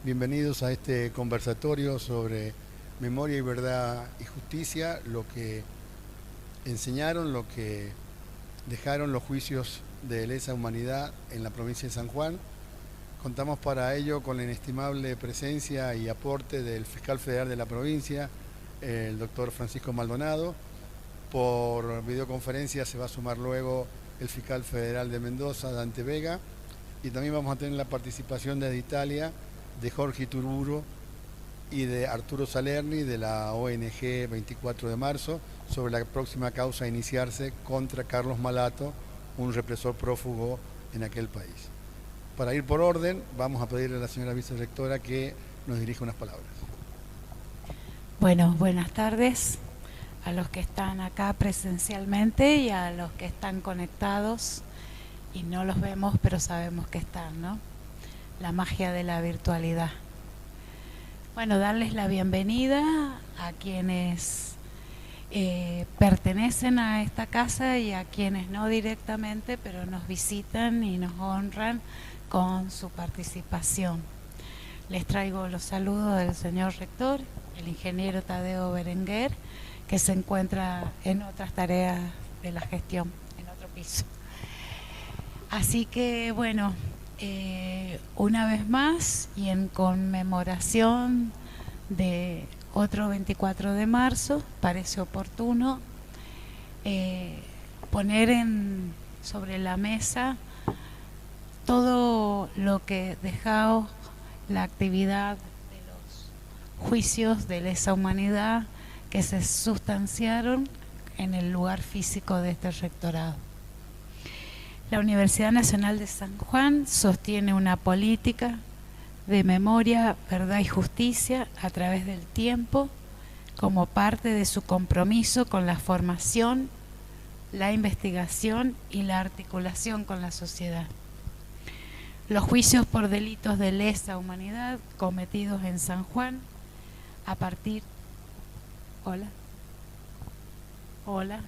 Bienvenidos a este conversatorio sobre memoria y verdad y justicia, lo que enseñaron, lo que dejaron los juicios de lesa humanidad en la provincia de San Juan. Contamos para ello con la inestimable presencia y aporte del fiscal federal de la provincia, el doctor Francisco Maldonado. Por videoconferencia se va a sumar luego el fiscal federal de Mendoza, Dante Vega, y también vamos a tener la participación desde Italia de Jorge Iturburu y de Arturo Salerni de la ONG 24 de marzo sobre la próxima causa a iniciarse contra Carlos Malato, un represor prófugo en aquel país. Para ir por orden, vamos a pedirle a la señora vicerrectora que nos dirija unas palabras. Bueno, buenas tardes a los que están acá presencialmente y a los que están conectados y no los vemos, pero sabemos que están, ¿no? La magia de la virtualidad. Bueno, darles la bienvenida a quienes pertenecen a esta casa y a quienes no directamente, pero nos visitan y nos honran con su participación. Les traigo los saludos del señor rector, el ingeniero Tadeo Berenguer, que se encuentra en otras tareas de la gestión, en otro piso. Así que, bueno, una vez más y en conmemoración de otro 24 de marzo, parece oportuno poner sobre la mesa todo lo que dejó la actividad de los juicios de lesa humanidad que se sustanciaron en el lugar físico de este rectorado. La Universidad Nacional de San Juan sostiene una política de memoria, verdad y justicia a través del tiempo como parte de su compromiso con la formación, la investigación y la articulación con la sociedad. Los juicios por delitos de lesa humanidad cometidos en San Juan a partir... Hola. Hola.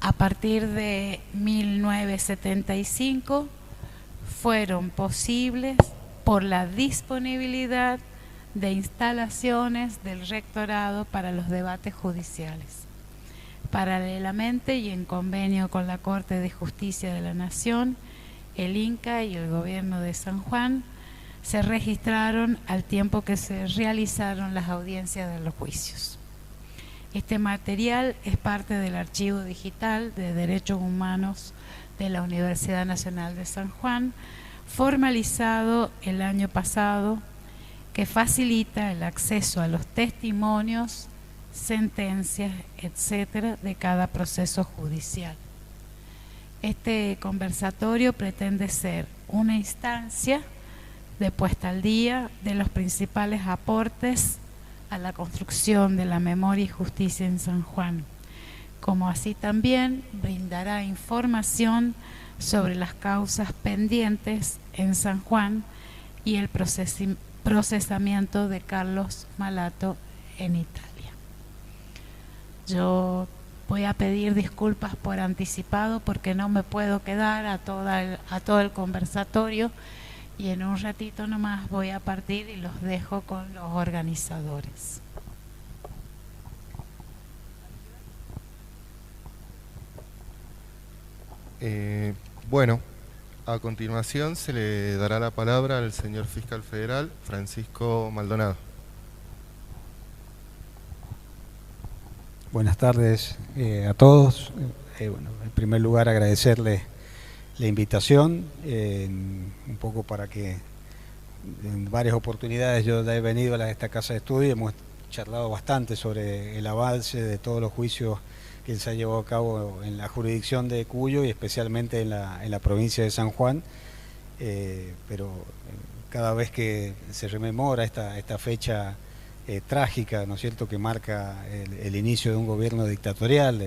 A partir de 1975 fueron posibles por la disponibilidad de instalaciones del rectorado para los debates judiciales. Paralelamente y en convenio con la Corte de Justicia de la Nación, el INCA y el Gobierno de San Juan se registraron al tiempo que se realizaron las audiencias de los juicios. Este material es parte del archivo digital de Derechos Humanos de la Universidad Nacional de San Juan, formalizado el año pasado, que facilita el acceso a los testimonios, sentencias, etcétera, de cada proceso judicial. Este conversatorio pretende ser una instancia de puesta al día de los principales aportes a la construcción de la memoria y justicia en San Juan, como así también brindará información sobre las causas pendientes en San Juan y el procesamiento de Carlos Malato en Italia. Yo voy a pedir disculpas por anticipado porque no me puedo quedar a todo el conversatorio y en un ratito nomás voy a partir y los dejo con los organizadores. Bueno, a continuación se le dará la palabra al señor fiscal federal, Francisco Maldonado. Buenas tardes a todos. Bueno, en primer lugar agradecerle la invitación, un poco para que en varias oportunidades yo he venido a esta casa de estudio y hemos charlado bastante sobre el avance de todos los juicios que se ha llevado a cabo en la jurisdicción de Cuyo y especialmente en la provincia de San Juan, pero cada vez que se rememora esta fecha trágica, ¿no es cierto?, que marca el inicio de un gobierno dictatorial,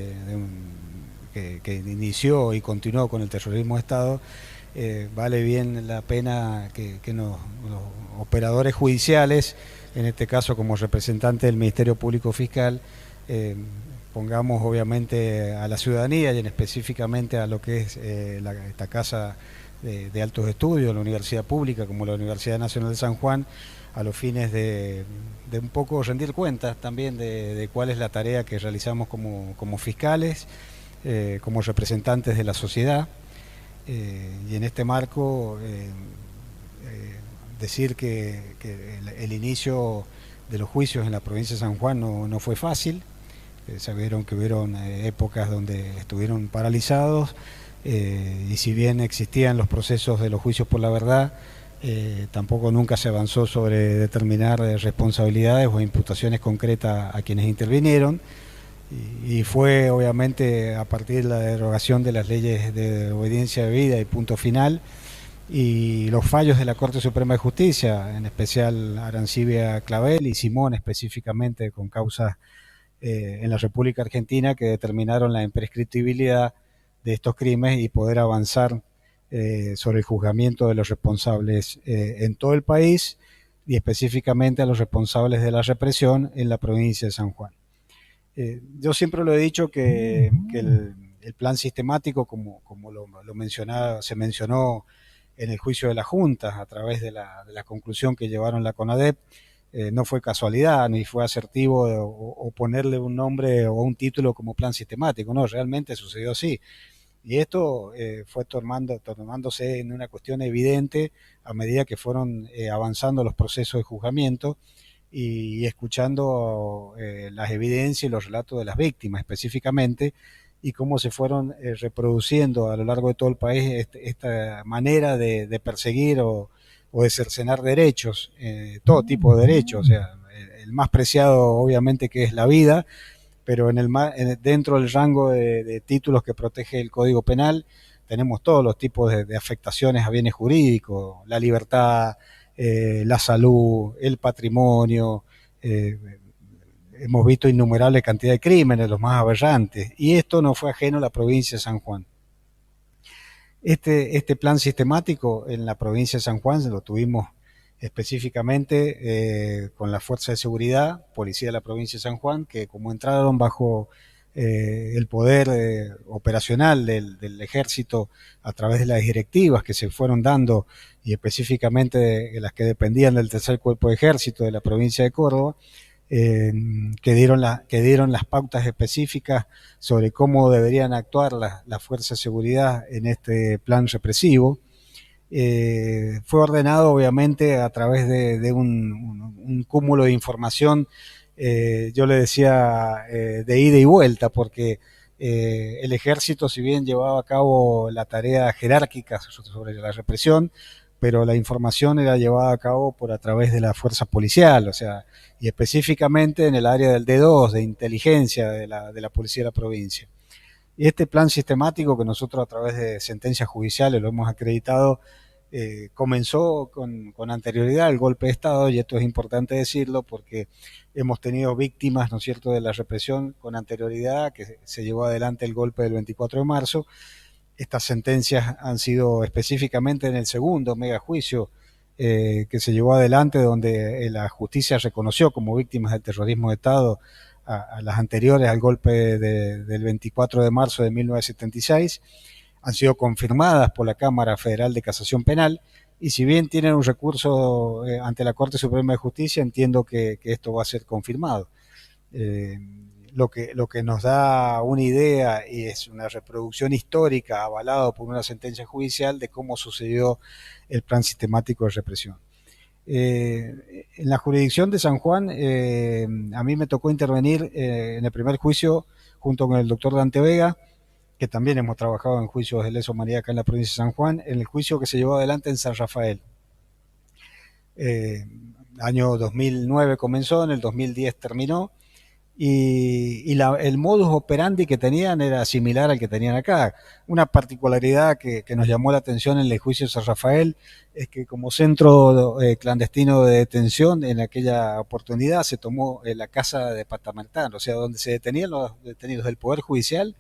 que inició y continuó con el terrorismo de Estado, vale bien la pena que los operadores judiciales, en este caso como representante del Ministerio Público Fiscal, pongamos obviamente a la ciudadanía y específicamente a lo que es esta casa de altos estudios, la universidad pública como la Universidad Nacional de San Juan, a los fines de un poco rendir cuentas también de cuál es la tarea que realizamos como fiscales, como representantes de la sociedad. Y en este marco decir que el inicio de los juicios en la provincia de San Juan no fue fácil. Sabieron que hubieron épocas donde estuvieron paralizados, y si bien existían los procesos de los juicios por la verdad, tampoco nunca se avanzó sobre determinar responsabilidades o imputaciones concretas a quienes intervinieron, y fue obviamente a partir de la derogación de las leyes de obediencia debida y punto final, y los fallos de la Corte Suprema de Justicia, en especial Arancibia Clavel y Simón específicamente, con causas en la República Argentina, que determinaron la imprescriptibilidad de estos crímenes y poder avanzar sobre el juzgamiento de los responsables en todo el país, y específicamente a los responsables de la represión en la provincia de San Juan. Yo siempre lo he dicho que el plan sistemático, como se mencionó en el juicio de la Junta, a través de la conclusión que llevaron la CONADEP, no fue casualidad ni fue asertivo o ponerle un nombre o un título como plan sistemático, no, realmente sucedió así. Y esto fue tornándose en una cuestión evidente a medida que fueron avanzando los procesos de juzgamiento y escuchando las evidencias y los relatos de las víctimas específicamente, y cómo se fueron reproduciendo a lo largo de todo el país esta manera de perseguir o de cercenar derechos, todo tipo de derechos, o sea, el más preciado obviamente que es la vida, pero dentro del rango de títulos que protege el Código Penal tenemos todos los tipos de afectaciones a bienes jurídicos, la libertad, la salud, el patrimonio. Hemos visto innumerables cantidades de crímenes, los más aberrantes, y esto no fue ajeno a la provincia de San Juan. Este plan sistemático en la provincia de San Juan lo tuvimos específicamente con la Fuerza de Seguridad, Policía de la provincia de San Juan, que como entraron bajo el poder operacional del Ejército a través de las directivas que se fueron dando, y específicamente de las que dependían del Tercer Cuerpo de Ejército de la provincia de Córdoba, que dieron las pautas específicas sobre cómo deberían actuar las fuerzas de seguridad en este plan represivo. Fue ordenado obviamente a través de un cúmulo de información, yo le decía de ida y vuelta, porque el ejército, si bien llevaba a cabo la tarea jerárquica sobre la represión, pero la información era llevada a cabo a través de la fuerza policial, o sea, y específicamente en el área del D2, de inteligencia de la policía de la provincia. Y este plan sistemático, que nosotros a través de sentencias judiciales lo hemos acreditado, comenzó con anterioridad al golpe de Estado, y esto es importante decirlo porque hemos tenido víctimas, ¿no es cierto?, de la represión con anterioridad, que se llevó adelante el golpe del 24 de marzo. Estas sentencias han sido específicamente en el segundo megajuicio que se llevó adelante, donde la justicia reconoció como víctimas del terrorismo de Estado a las anteriores al golpe del 24 de marzo de 1976, han sido confirmadas por la Cámara Federal de Casación Penal, y si bien tienen un recurso ante la Corte Suprema de Justicia, entiendo que esto va a ser confirmado. Lo que nos da una idea, y es una reproducción histórica avalado por una sentencia judicial, de cómo sucedió el plan sistemático de represión. En la jurisdicción de San Juan, a mí me tocó intervenir en el primer juicio junto con el doctor Dante Vega, que también hemos trabajado en juicios de lesa humanidad acá en la provincia de San Juan, en el juicio que se llevó adelante en San Rafael. Año 2009 comenzó, en el 2010 terminó, y el modus operandi que tenían era similar al que tenían acá. Una particularidad que nos llamó la atención en el juicio de San Rafael es que como centro clandestino de detención, en aquella oportunidad se tomó la casa departamental, o sea, donde se detenían los detenidos del Poder Judicial,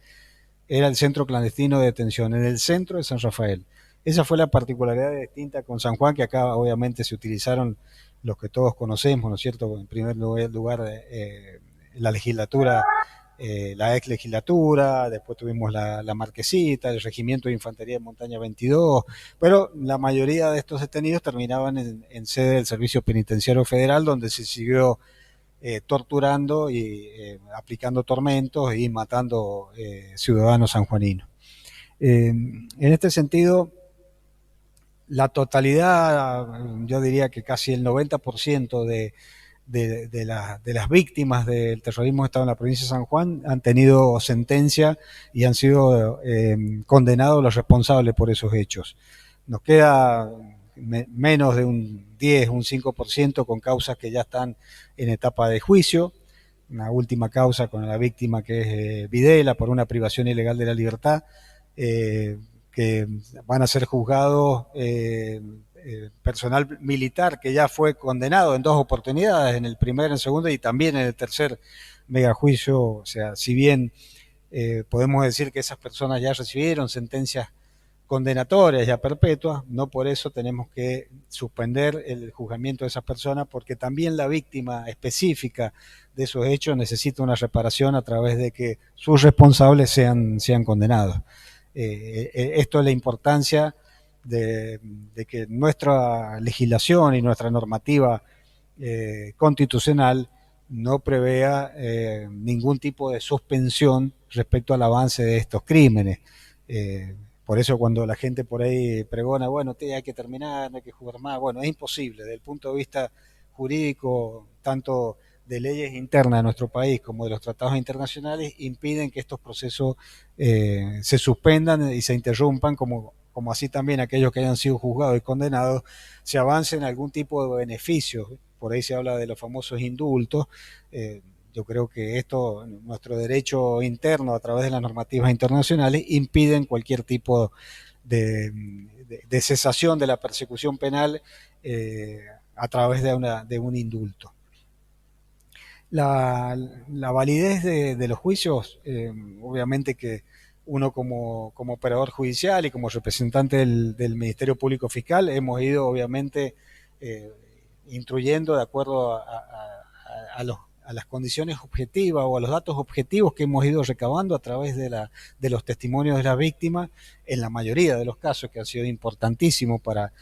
era el centro clandestino de detención, en el centro de San Rafael. Esa fue la particularidad distinta con San Juan, que acá obviamente se utilizaron los que todos conocemos, ¿no es cierto? En primer lugar, la legislatura la ex legislatura, después tuvimos la Marquesita, el Regimiento de Infantería de Montaña 22, pero la mayoría de estos detenidos terminaban en sede del Servicio Penitenciario Federal, donde se siguió torturando y aplicando tormentos y matando ciudadanos sanjuaninos. En este sentido, la totalidad, yo diría que casi el 90% de las víctimas del terrorismo de Estado en la provincia de San Juan han tenido sentencia y han sido condenados los responsables por esos hechos. Nos queda menos de un 10, un 5% con causas que ya están en etapa de juicio. Una última causa con la víctima que es Videla por una privación ilegal de la libertad, que van a ser juzgados personal militar que ya fue condenado en 2 oportunidades, en el primero, en el segundo y también en el tercer megajuicio. O sea, si bien podemos decir que esas personas ya recibieron sentencias condenatorias ya perpetuas, no por eso tenemos que suspender el juzgamiento de esas personas, porque también la víctima específica de esos hechos necesita una reparación a través de que sus responsables sean condenados. Esto es la importancia de que nuestra legislación y nuestra normativa constitucional no prevea ningún tipo de suspensión respecto al avance de estos crímenes. Por eso cuando la gente por ahí pregona, bueno, hay que terminar, no hay que jugar más, bueno, es imposible. Desde el punto de vista jurídico, tanto de leyes internas de nuestro país como de los tratados internacionales, impiden que estos procesos se suspendan y se interrumpan, como así también aquellos que hayan sido juzgados y condenados, se avance en algún tipo de beneficio. Por ahí se habla de los famosos indultos. Yo creo que esto, nuestro derecho interno a través de las normativas internacionales, impiden cualquier tipo de cesación de la persecución penal a través de un indulto. La validez de los juicios, obviamente que uno como operador judicial y como representante del Ministerio Público Fiscal hemos ido obviamente instruyendo de acuerdo a las condiciones objetivas o a los datos objetivos que hemos ido recabando a través de los testimonios de las víctimas, en la mayoría de los casos, que han sido importantísimos para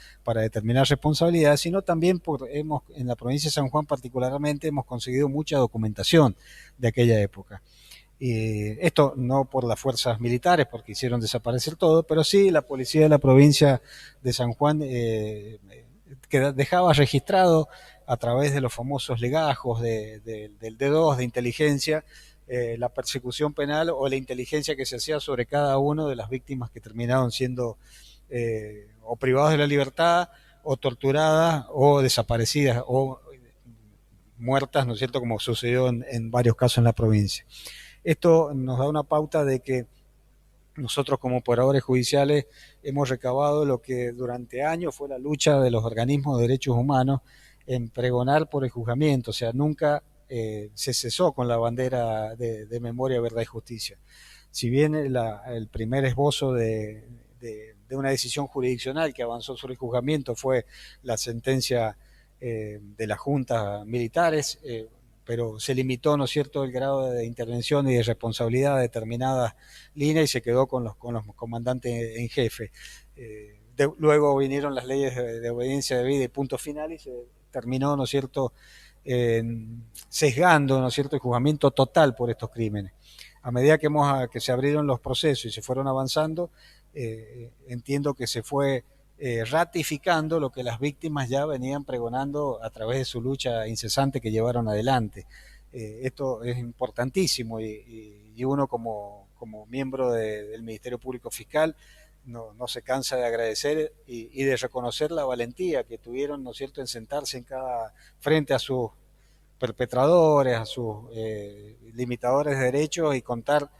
determinar responsabilidades, sino también en la provincia de San Juan particularmente hemos conseguido mucha documentación de aquella época. Esto no por las fuerzas militares, porque hicieron desaparecer todo, pero sí la policía de la provincia de San Juan que dejaba registrado a través de los famosos legajos del D2 de inteligencia la persecución penal o la inteligencia que se hacía sobre cada una de las víctimas que terminaron siendo o privadas de la libertad o torturadas o desaparecidas o muertas, ¿no es cierto?, como sucedió en varios casos en la provincia. Esto nos da una pauta de que nosotros como operadores judiciales hemos recabado lo que durante años fue la lucha de los organismos de derechos humanos en pregonar por el juzgamiento. O sea, nunca se cesó con la bandera de memoria, verdad y justicia. Si bien el primer esbozo de una decisión jurisdiccional que avanzó sobre el juzgamiento fue la sentencia de las juntas militares, pero se limitó, ¿no es cierto?, el grado de intervención y de responsabilidad de determinadas líneas y se quedó con los comandantes en jefe. Luego vinieron las leyes de obediencia debida y punto final y se terminó, ¿no es cierto?, sesgando, ¿no es cierto?, el juzgamiento total por estos crímenes. A medida que se abrieron los procesos y se fueron avanzando, entiendo que se fue ratificando lo que las víctimas ya venían pregonando a través de su lucha incesante que llevaron adelante. Esto es importantísimo y uno como miembro del Ministerio Público Fiscal no se cansa de agradecer y de reconocer la valentía que tuvieron, ¿no es cierto?, en sentarse frente a sus perpetradores, a sus limitadores de derechos y contar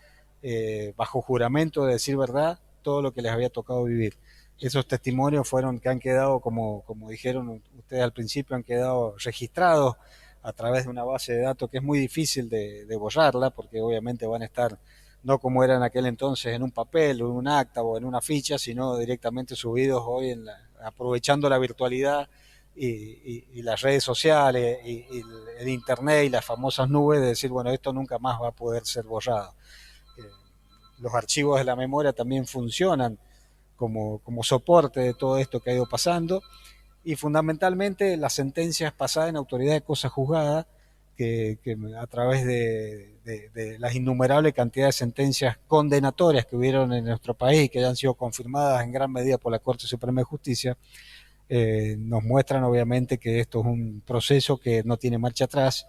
bajo juramento de decir verdad todo lo que les había tocado vivir. Esos testimonios que han quedado, como dijeron ustedes al principio, han quedado registrados a través de una base de datos que es muy difícil de borrarla, porque obviamente van a estar, no como era en aquel entonces, en un papel, o en un acta o en una ficha, sino directamente subidos hoy aprovechando la virtualidad y las redes sociales y el internet y las famosas nubes, de decir, bueno, esto nunca más va a poder ser borrado. Los archivos de la memoria también funcionan como soporte de todo esto que ha ido pasando, y fundamentalmente las sentencias pasadas en autoridad de cosa juzgada, que a través de las innumerables cantidades de sentencias condenatorias que hubieron en nuestro país y que ya han sido confirmadas en gran medida por la Corte Suprema de Justicia, nos muestran obviamente que esto es un proceso que no tiene marcha atrás,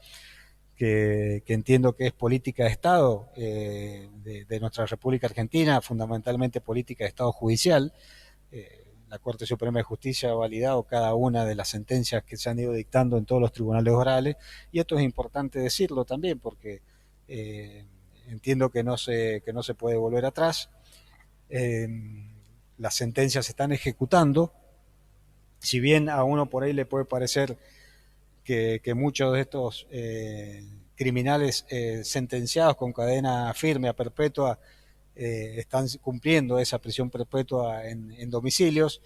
que entiendo que es política de Estado de nuestra República Argentina, fundamentalmente política de Estado judicial. La Corte Suprema de Justicia ha validado cada una de las sentencias que se han ido dictando en todos los tribunales orales, y esto es importante decirlo también porque entiendo que no se puede volver atrás. Las sentencias se están ejecutando, si bien a uno por ahí le puede parecer que muchos de estos criminales sentenciados con cadena firme a perpetua están cumpliendo esa prisión perpetua en domicilios.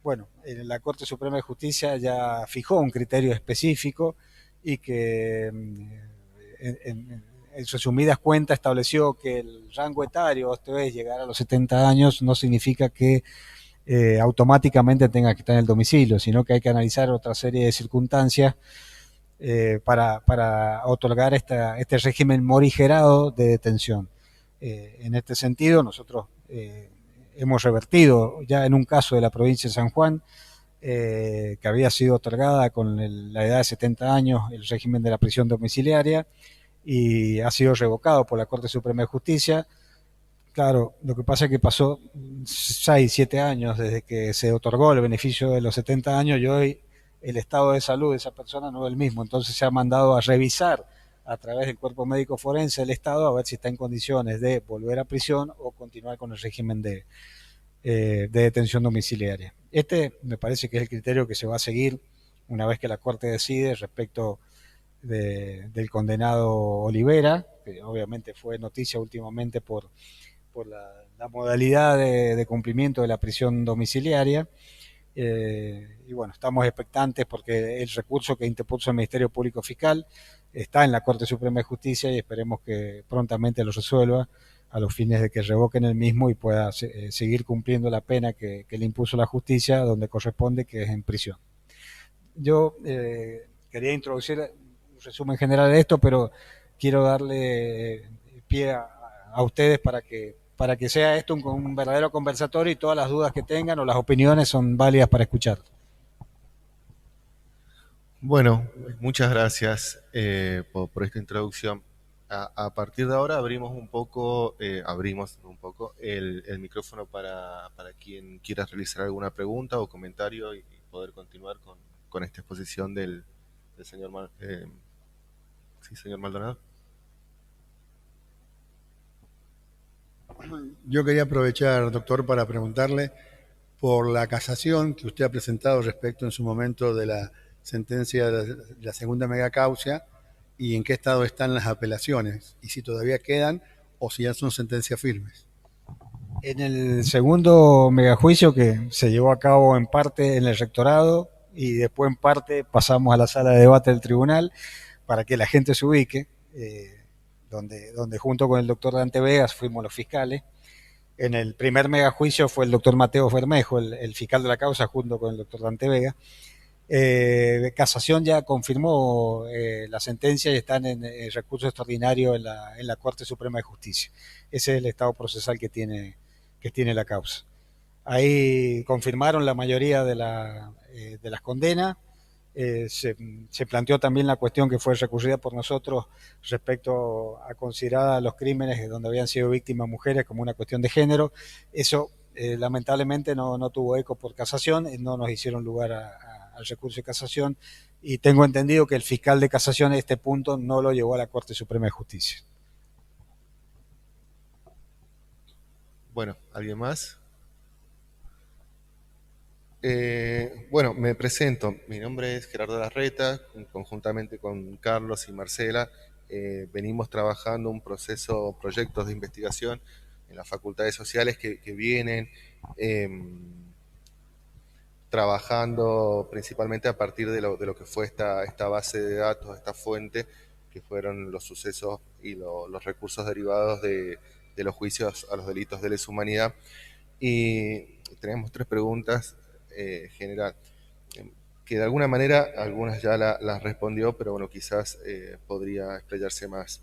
Bueno, la Corte Suprema de Justicia ya fijó un criterio específico y que en resumidas cuentas estableció que el rango etario, esto es llegar a los 70 años, no significa que automáticamente tenga que estar en el domicilio, sino que hay que analizar otra serie de circunstancias para otorgar este régimen morigerado de detención. En este sentido, nosotros hemos revertido ya en un caso de la provincia de San Juan, que había sido otorgada con la edad de 70 años el régimen de la prisión domiciliaria, y ha sido revocado por la Corte Suprema de Justicia. Claro, lo que pasa es que pasó 6, 7 años desde que se otorgó el beneficio de los 70 años, y hoy el estado de salud de esa persona no es el mismo. Entonces se ha mandado a revisar a través del cuerpo médico forense del Estado a ver si está en condiciones de volver a prisión o continuar con el régimen de detención domiciliaria. Este me parece que es el criterio que se va a seguir una vez que la Corte decide respecto del condenado Olivera, que obviamente fue noticia últimamente por la modalidad de cumplimiento de la prisión domiciliaria. Y bueno, estamos expectantes porque el recurso que interpuso el Ministerio Público Fiscal está en la Corte Suprema de Justicia, y esperemos que prontamente lo resuelva a los fines de que revoquen el mismo y pueda seguir cumpliendo la pena que le impuso la justicia donde corresponde, que es en prisión. Yo quería introducir un resumen general de esto, pero quiero darle pie a ustedes para que sea esto un verdadero conversatorio, y todas las dudas que tengan o las opiniones son válidas para escuchar. Bueno, muchas gracias por esta introducción. A partir de ahora abrimos un poco el micrófono para quien quiera realizar alguna pregunta o comentario y poder continuar con esta exposición del señor señor Maldonado. Yo quería aprovechar, doctor, para preguntarle por la casación que usted ha presentado respecto en su momento de la sentencia de la segunda megacausa, y en qué estado están las apelaciones, y si todavía quedan o si ya son sentencias firmes. En el segundo megajuicio, que se llevó a cabo en parte en el rectorado y después en parte pasamos a la sala de debate del tribunal, para que la gente se ubique, donde junto con el doctor Dante Vegas fuimos los fiscales. En el primer megajuicio fue el doctor Mateo Bermejo, el fiscal de la causa, junto con el doctor Dante Vega. Casación ya confirmó la sentencia y están en el recurso extraordinario en la Corte Suprema de Justicia. Ese es el estado procesal que tiene la causa. Ahí confirmaron la mayoría de las condenas. Se planteó también la cuestión que fue recurrida por nosotros respecto a considerar los crímenes donde habían sido víctimas mujeres como una cuestión de género. Eso lamentablemente no tuvo eco por casación, no nos hicieron lugar al recurso de casación, y tengo entendido que el fiscal de casación en este punto no lo llevó a la Corte Suprema de Justicia. Bueno, ¿alguien más? Bueno, me presento. Mi nombre es Gerardo Larreta. Conjuntamente con Carlos y Marcela venimos trabajando un proyectos de investigación en las facultades sociales que vienen trabajando principalmente a partir de lo que fue esta base de datos, esta fuente, que fueron los sucesos y los recursos derivados de los juicios a los delitos de lesa humanidad. Y tenemos 3 preguntas general, que de alguna manera algunas ya las respondió, pero bueno, quizás podría explayarse más.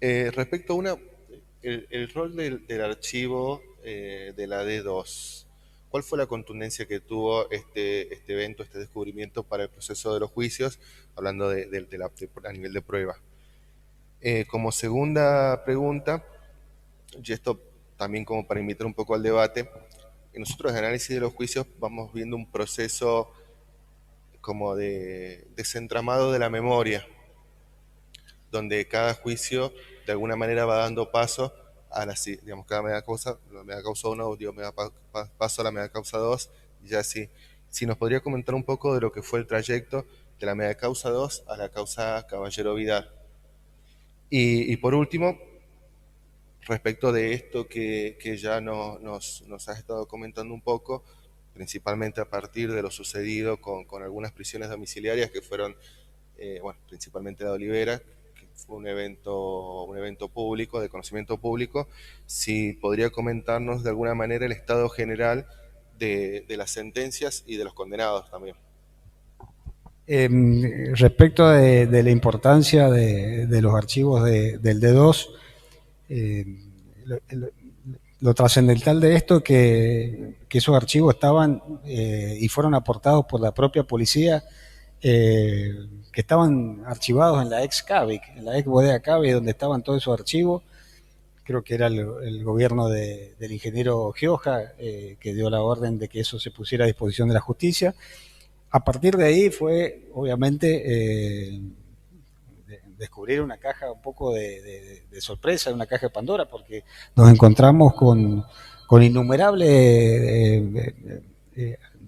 Respecto a el rol del archivo de la D2, ¿cuál fue la contundencia que tuvo este evento, este descubrimiento para el proceso de los juicios, hablando a nivel de prueba? Como segunda pregunta, y esto también como para invitar un poco al debate, nosotros en análisis de los juicios vamos viendo un proceso como de desentramado de la memoria, donde cada juicio de alguna manera va dando paso a digamos, cada media causa 1 dio paso a la media causa 2, y ya así. Si nos podría comentar un poco de lo que fue el trayecto de la media causa 2 a la causa Caballero Vidal. Y por último, respecto de esto que ya nos has estado comentando un poco, principalmente a partir de lo sucedido con algunas prisiones domiciliarias que fueron, principalmente la de Olivera, que fue un evento público, de conocimiento público, si podría comentarnos de alguna manera el estado general de las sentencias y de los condenados también. Respecto de la importancia de los archivos del D2, lo trascendental de esto es que esos archivos estaban y fueron aportados por la propia policía, que estaban archivados en la ex CAVIC, en la ex bodega CAVIC, donde estaban todos esos archivos. Creo que era el gobierno del ingeniero Gioja que dio la orden de que eso se pusiera a disposición de la justicia. A partir de ahí fue, obviamente, descubrir una caja un poco de sorpresa, una caja de Pandora, porque nos encontramos con innumerables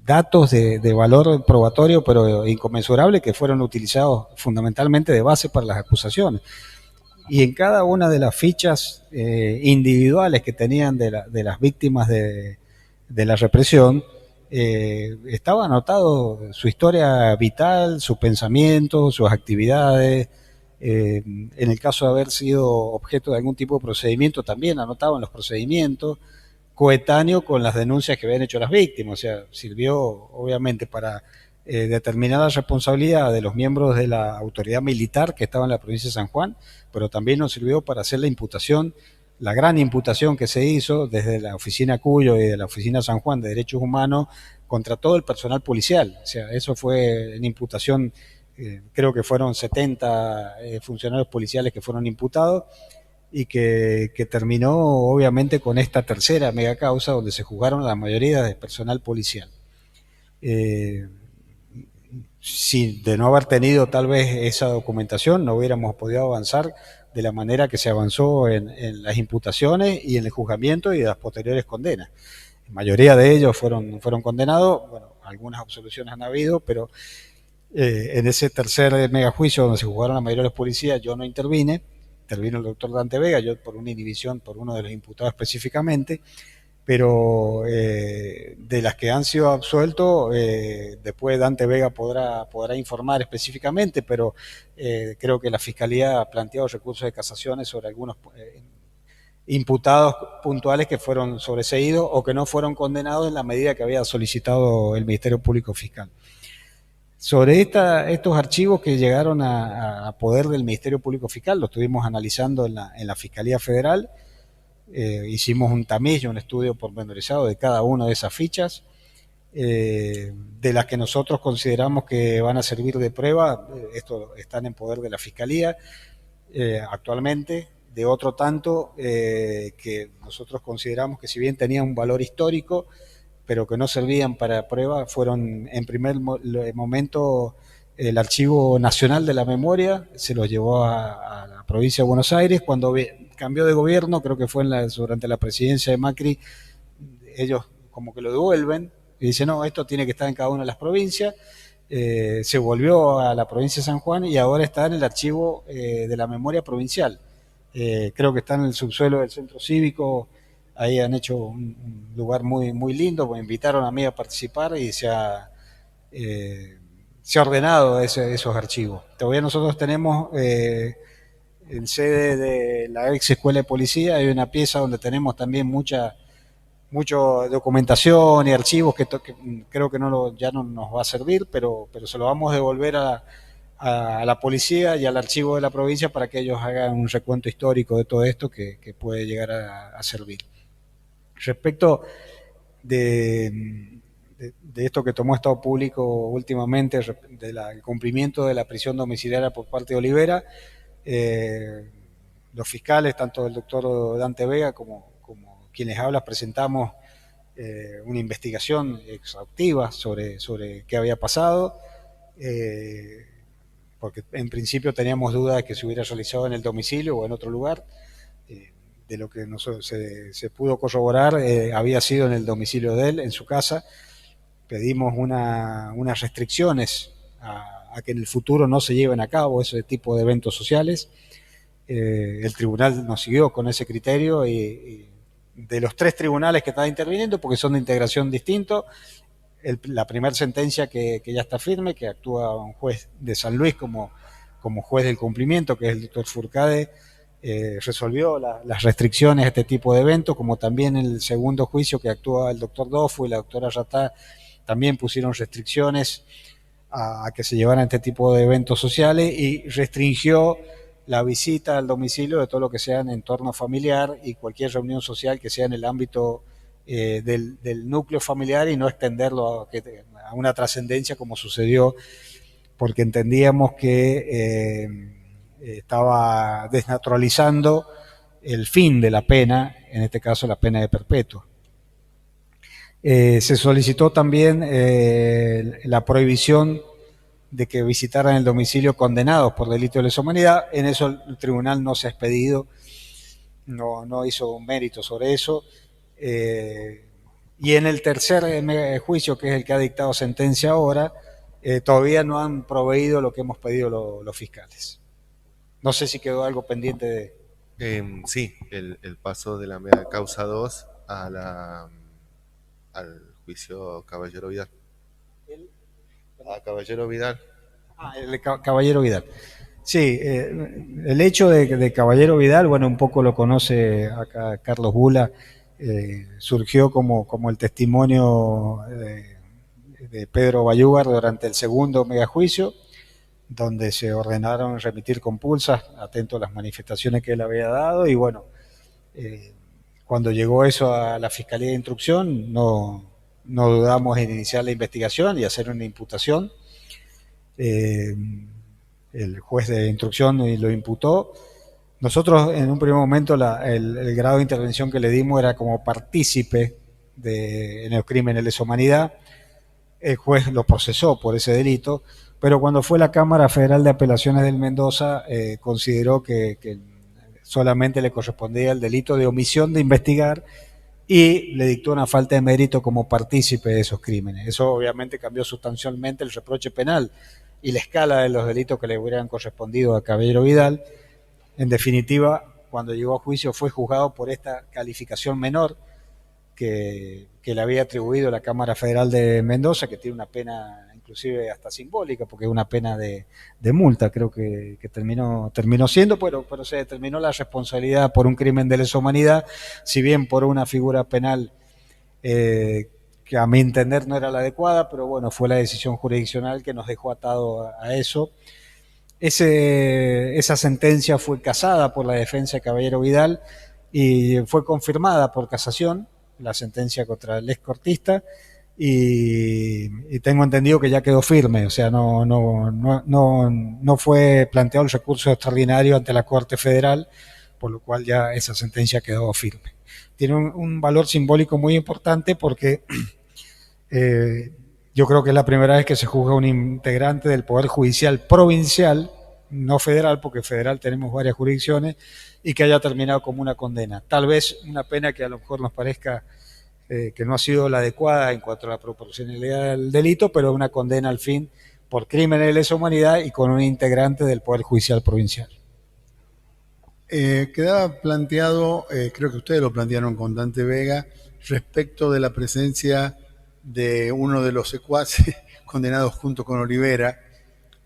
datos de valor probatorio, pero inconmensurable, que fueron utilizados fundamentalmente de base para las acusaciones. Y en cada una de las fichas individuales que tenían de las víctimas de la represión, estaba anotado su historia vital, sus pensamientos, sus actividades. En el caso de haber sido objeto de algún tipo de procedimiento, también anotaban los procedimientos, coetáneo con las denuncias que habían hecho las víctimas. O sea, sirvió obviamente para determinar la responsabilidad de los miembros de la autoridad militar que estaba en la provincia de San Juan, pero también nos sirvió para hacer la imputación, la gran imputación que se hizo desde la oficina Cuyo y de la oficina San Juan de Derechos Humanos contra todo el personal policial. O sea, eso fue una imputación, creo que fueron 70 funcionarios policiales que fueron imputados, y que terminó obviamente con esta tercera mega causa donde se juzgaron la mayoría del personal policial. Si de no haber tenido tal vez esa documentación, no hubiéramos podido avanzar de la manera que se avanzó en las imputaciones y en el juzgamiento y las posteriores condenas. La mayoría de ellos fueron condenados, bueno, algunas absoluciones han habido, pero en ese tercer megajuicio donde se juzgaron la mayoría de los policías, yo no intervino el doctor Dante Vega, yo por una inhibición por uno de los imputados específicamente, pero de las que han sido absueltos, después Dante Vega podrá informar específicamente, pero creo que la Fiscalía ha planteado recursos de casaciones sobre algunos imputados puntuales que fueron sobreseídos o que no fueron condenados en la medida que había solicitado el Ministerio Público Fiscal. Sobre estos archivos que llegaron a poder del Ministerio Público Fiscal, lo estuvimos analizando en la Fiscalía Federal. Hicimos un tamiz, un estudio pormenorizado de cada una de esas fichas, de las que nosotros consideramos que van a servir de prueba. Esto están en poder de la Fiscalía actualmente. De otro tanto, que nosotros consideramos que si bien tenían un valor histórico, pero que no servían para prueba, fueron en primer momento el Archivo Nacional de la Memoria, se los llevó a la provincia de Buenos Aires. Cuando cambió de gobierno, creo que fue durante la presidencia de Macri, ellos como que lo devuelven y dicen, no, esto tiene que estar en cada una de las provincias. Se volvió a la provincia de San Juan y ahora está en el Archivo de la Memoria Provincial. Creo que está en el subsuelo del Centro Cívico ahí han hecho un lugar muy, muy lindo, me invitaron a mí a participar y se ha ordenado esos archivos. Todavía nosotros tenemos en sede de la ex escuela de policía, hay una pieza donde tenemos también mucha documentación y archivos que creo que ya no nos va a servir, pero se lo vamos a devolver a la policía y al archivo de la provincia para que ellos hagan un recuento histórico de todo esto que puede llegar a servir. Respecto de esto que tomó Estado Público últimamente, del cumplimiento de la prisión domiciliaria por parte de Olivera, los fiscales, tanto el doctor Dante Vega como quienes hablan, presentamos una investigación exhaustiva sobre qué había pasado, porque en principio teníamos dudas de que se hubiera realizado en el domicilio o en otro lugar. De lo que se pudo corroborar, había sido en el domicilio de él, en su casa. Pedimos unas restricciones a que en el futuro no se lleven a cabo ese tipo de eventos sociales. El tribunal nos siguió con ese criterio y de los 3 tribunales que están interviniendo, porque son de integración distinto, la primera sentencia que ya está firme, que actúa un juez de San Luis como juez del cumplimiento, que es el doctor Furcade, resolvió las restricciones a este tipo de eventos, como también el segundo juicio que actúa el doctor Dofu y la doctora Ratá, también pusieron restricciones a que se llevaran este tipo de eventos sociales y restringió la visita al domicilio de todo lo que sea en entorno familiar y cualquier reunión social que sea en el ámbito del núcleo familiar y no extenderlo a una trascendencia como sucedió, porque entendíamos que estaba desnaturalizando el fin de la pena, en este caso la pena de perpetua. Se solicitó también la prohibición de que visitaran el domicilio condenados por delito de lesa humanidad. En eso el tribunal no se ha expedido, no hizo un mérito sobre eso. Y en el tercer juicio, que es el que ha dictado sentencia ahora, todavía no han proveído lo que hemos pedido los fiscales. No sé si quedó algo pendiente de... Sí, el paso de la mega causa 2 al juicio Caballero Vidal. A Caballero Vidal. El Caballero Vidal. Sí, el hecho de Caballero Vidal, bueno, un poco lo conoce acá Carlos Bula, surgió como el testimonio de Pedro Bayúgar durante el segundo megajuicio, donde se ordenaron remitir compulsas, atento a las manifestaciones que él había dado, y bueno, cuando llegó eso a la Fiscalía de Instrucción, no dudamos en iniciar la investigación y hacer una imputación. El juez de instrucción lo imputó. Nosotros en un primer momento el grado de intervención que le dimos era como partícipe en el crimen de lesa humanidad. El juez lo procesó por ese delito, pero cuando fue la Cámara Federal de Apelaciones del Mendoza, consideró que solamente le correspondía el delito de omisión de investigar y le dictó una falta de mérito como partícipe de esos crímenes. Eso obviamente cambió sustancialmente el reproche penal y la escala de los delitos que le hubieran correspondido a Caballero Vidal. En definitiva, cuando llegó a juicio fue juzgado por esta calificación menor que le había atribuido la Cámara Federal de Mendoza, que tiene una pena inclusive hasta simbólica, porque es una pena de multa, creo que terminó siendo, pero se determinó la responsabilidad por un crimen de lesa humanidad, si bien por una figura penal que a mi entender no era la adecuada, pero bueno, fue la decisión jurisdiccional que nos dejó atado a eso. Esa sentencia fue casada por la defensa de Caballero Vidal y fue confirmada por casación, la sentencia contra el excortista, y tengo entendido que ya quedó firme, o sea, no fue planteado el recurso extraordinario ante la Corte Federal, por lo cual ya esa sentencia quedó firme. Tiene un valor simbólico muy importante porque yo creo que es la primera vez que se juzga un integrante del Poder Judicial provincial, no federal, porque federal tenemos varias jurisdicciones, y que haya terminado como una condena. Tal vez una pena que a lo mejor nos parezca que no ha sido la adecuada en cuanto a la proporcionalidad del delito, pero una condena al fin por crímenes de lesa humanidad y con un integrante del Poder Judicial provincial. Quedaba planteado, creo que ustedes lo plantearon con Dante Vega, respecto de la presencia de uno de los secuaces condenados junto con Olivera,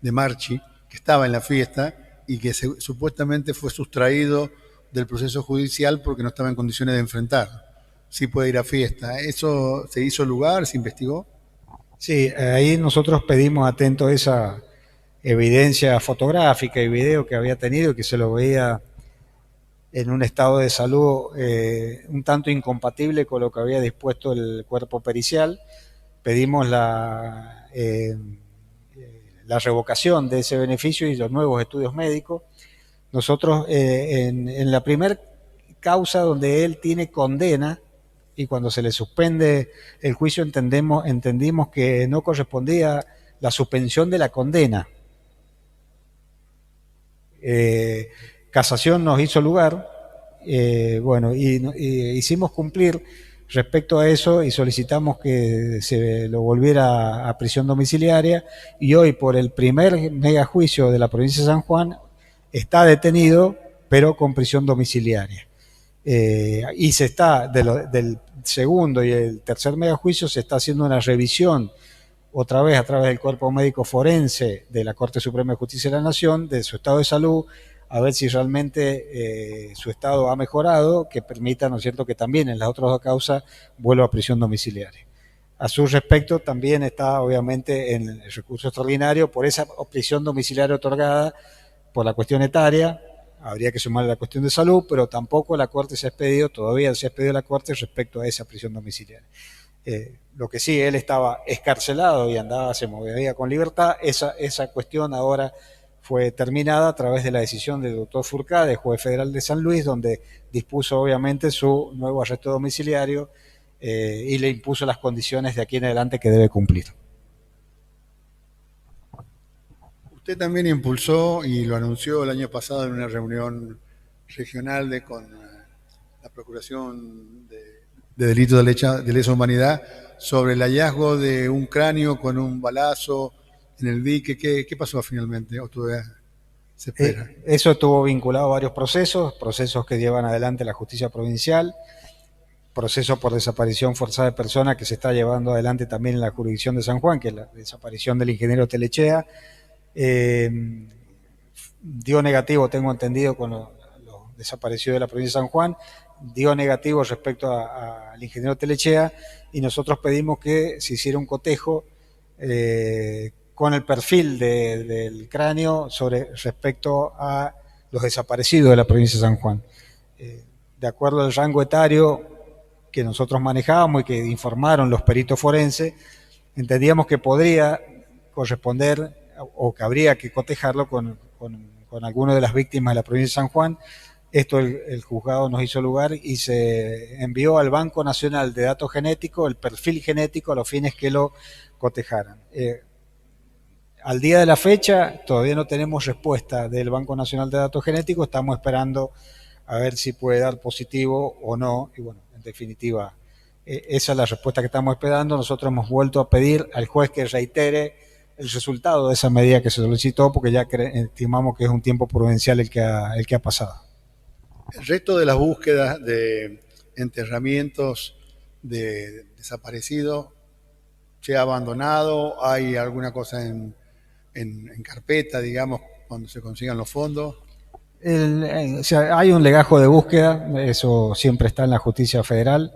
de Marchi, que estaba en la fiesta y que supuestamente fue sustraído del proceso judicial porque no estaba en condiciones de enfrentar. Sí puede ir a fiesta. ¿Eso se hizo lugar? ¿Se investigó? Sí, ahí nosotros pedimos atento a esa evidencia fotográfica y video que había tenido, que se lo veía en un estado de salud un tanto incompatible con lo que había dispuesto el cuerpo pericial. Pedimos la revocación de ese beneficio y los nuevos estudios médicos. Nosotros en la primer causa donde él tiene condena y cuando se le suspende el juicio entendimos que no correspondía la suspensión de la condena. Casación nos hizo lugar, bueno, y hicimos cumplir respecto a eso y solicitamos que se lo volviera a prisión domiciliaria y hoy por el primer megajuicio de la provincia de San Juan está detenido pero con prisión domiciliaria. Y se está, del segundo y el tercer megajuicio se está haciendo una revisión otra vez a través del cuerpo médico forense de la Corte Suprema de Justicia de la Nación, de su estado de salud, a ver si realmente su estado ha mejorado, que permita, ¿no es cierto?, que también en las otras dos causas vuelva a prisión domiciliaria. A su respecto, también está, obviamente, en el recurso extraordinario por esa prisión domiciliaria otorgada por la cuestión etaria. Habría que sumarle la cuestión de salud, pero tampoco la Corte se ha expedido, todavía se ha expedido la Corte respecto a esa prisión domiciliaria. Lo que sí, él estaba escarcelado y andaba, se movía con libertad. Esa cuestión ahora fue terminada a través de la decisión del doctor Furcade, juez federal de San Luis, donde dispuso obviamente su nuevo arresto domiciliario y le impuso las condiciones de aquí en adelante que debe cumplir. Usted también impulsó y lo anunció el año pasado en una reunión regional con la Procuración de Delitos de Lesa Humanidad sobre el hallazgo de un cráneo con un balazo en el dique. ¿Qué pasó finalmente? ¿O todavía se espera? Eso estuvo vinculado a varios procesos que llevan adelante la justicia provincial, proceso por desaparición forzada de personas que se está llevando adelante también en la jurisdicción de San Juan, que es la desaparición del ingeniero Telechea. Dio negativo, tengo entendido, con los desaparecidos de la provincia de San Juan, dio negativo respecto al ingeniero Telechea y nosotros pedimos que se hiciera un cotejo con el perfil del cráneo respecto a los desaparecidos de la provincia de San Juan. De acuerdo al rango etario que nosotros manejábamos y que informaron los peritos forenses, entendíamos que podría corresponder o que habría que cotejarlo con alguna de las víctimas de la provincia de San Juan. Esto el juzgado nos hizo lugar y se envió al Banco Nacional de Datos Genéticos el perfil genético a los fines que lo cotejaran. Al día de la fecha todavía no tenemos respuesta del Banco Nacional de Datos Genéticos, estamos esperando a ver si puede dar positivo o no, y bueno, en definitiva, esa es la respuesta que estamos esperando. Nosotros hemos vuelto a pedir al juez que reitere el resultado de esa medida que se solicitó, porque ya estimamos que es un tiempo prudencial el que ha pasado. El resto de las búsquedas de enterramientos de desaparecidos se ha abandonado. ¿Hay alguna cosa en carpeta, digamos, cuando se consigan los fondos? O sea, hay un legajo de búsqueda, eso siempre está en la justicia federal.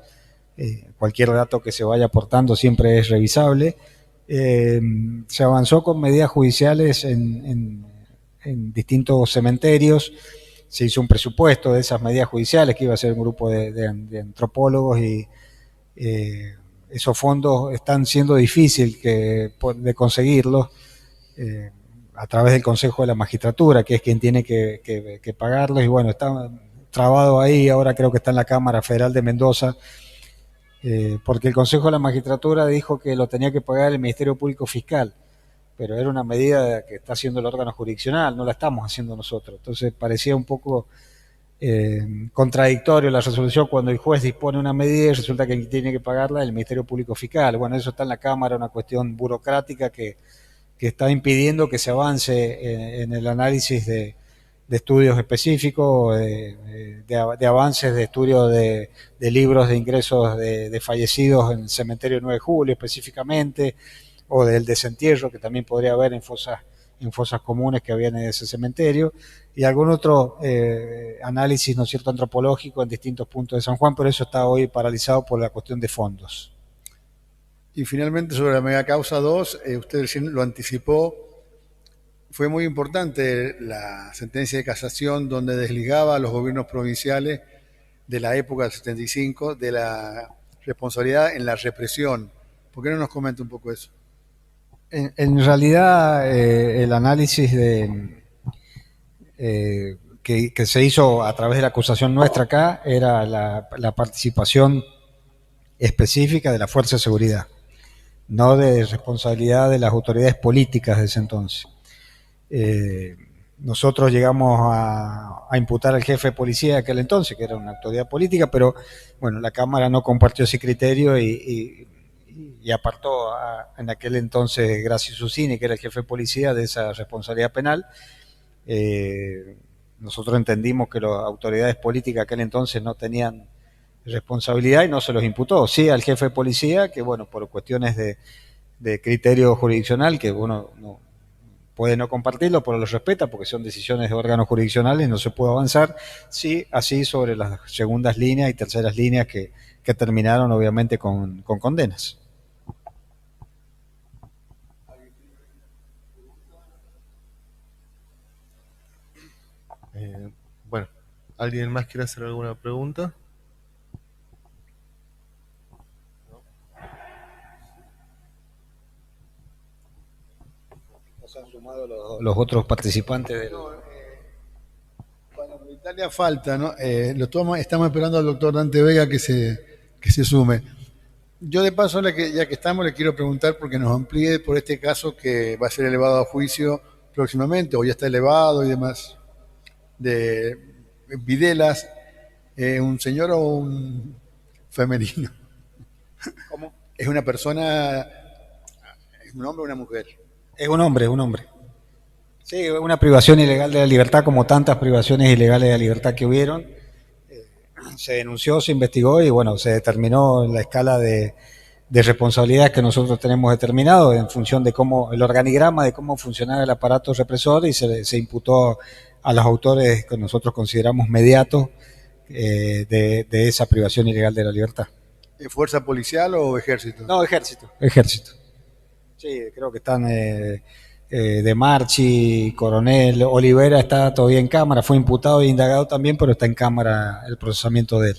Cualquier dato que se vaya aportando siempre es revisable. Se avanzó con medidas judiciales en distintos cementerios. Se hizo un presupuesto de esas medidas judiciales que iba a ser un grupo de antropólogos y esos fondos están siendo difícil de conseguirlos a través del Consejo de la Magistratura, que es quien tiene que pagarlos, y bueno, está trabado ahí. Ahora creo que está en la Cámara Federal de Mendoza, porque el Consejo de la Magistratura dijo que lo tenía que pagar el Ministerio Público Fiscal, pero era una medida que está haciendo el órgano jurisdiccional, no la estamos haciendo nosotros. Entonces parecía un poco contradictorio la resolución cuando el juez dispone una medida y resulta que tiene que pagarla el Ministerio Público Fiscal. Bueno, eso está en la Cámara, una cuestión burocrática que está impidiendo que se avance en el análisis de estudios específicos, de avances de estudios de libros de ingresos de fallecidos en el cementerio 9 de Julio específicamente, o del desentierro que también podría haber en fosas comunes que habían en ese cementerio, y algún otro análisis, ¿no es cierto?, antropológico en distintos puntos de San Juan, pero eso está hoy paralizado por la cuestión de fondos. Y finalmente sobre la mega causa 2, usted recién lo anticipó, fue muy importante la sentencia de casación donde desligaba a los gobiernos provinciales de la época del 75 de la responsabilidad en la represión. ¿Por qué no nos comenta un poco eso? En realidad, el análisis que se hizo a través de la acusación nuestra acá era la participación específica de la Fuerza de Seguridad, no de responsabilidad de las autoridades políticas de ese entonces. Nosotros llegamos a imputar al jefe de policía de aquel entonces, que era una autoridad política, pero bueno, la Cámara no compartió ese criterio y apartó en aquel entonces Graci Susini, que era el jefe de policía, de esa responsabilidad penal. Nosotros entendimos que las autoridades políticas de aquel entonces no tenían responsabilidad y no se los imputó. Sí al jefe de policía, que bueno, por cuestiones de criterio jurisdiccional, que uno no puede no compartirlo, pero lo respeta porque son decisiones de órganos jurisdiccionales, no se puede avanzar. Sí, así sobre las segundas líneas y terceras líneas que terminaron obviamente con condenas. Bueno, ¿alguien más quiere hacer alguna pregunta? ¿Se han sumado los otros participantes? Bueno, en Italia falta, ¿no? Estamos esperando al doctor Dante Vega que se sume. Yo de paso, ya que estamos, le quiero preguntar porque nos amplíe por este caso que va a ser elevado a juicio próximamente, o ya está elevado y demás, de Videlas, ¿un señor o un femenino? ¿Cómo? ¿Es una persona, es un hombre o una mujer? Es un hombre, es un hombre. Sí, una privación ilegal de la libertad, como tantas privaciones ilegales de la libertad que hubieron. Se denunció, se investigó y bueno, se determinó la escala de responsabilidades que nosotros tenemos determinado en función de cómo, el organigrama de cómo funcionaba el aparato represor, y se imputó a los autores que nosotros consideramos mediatos de esa privación ilegal de la libertad. ¿Fuerza policial o ejército? No, ejército. Sí, creo que están De Marchi, Coronel, Olivera está todavía en cámara, fue imputado e indagado también, pero está en cámara el procesamiento de él.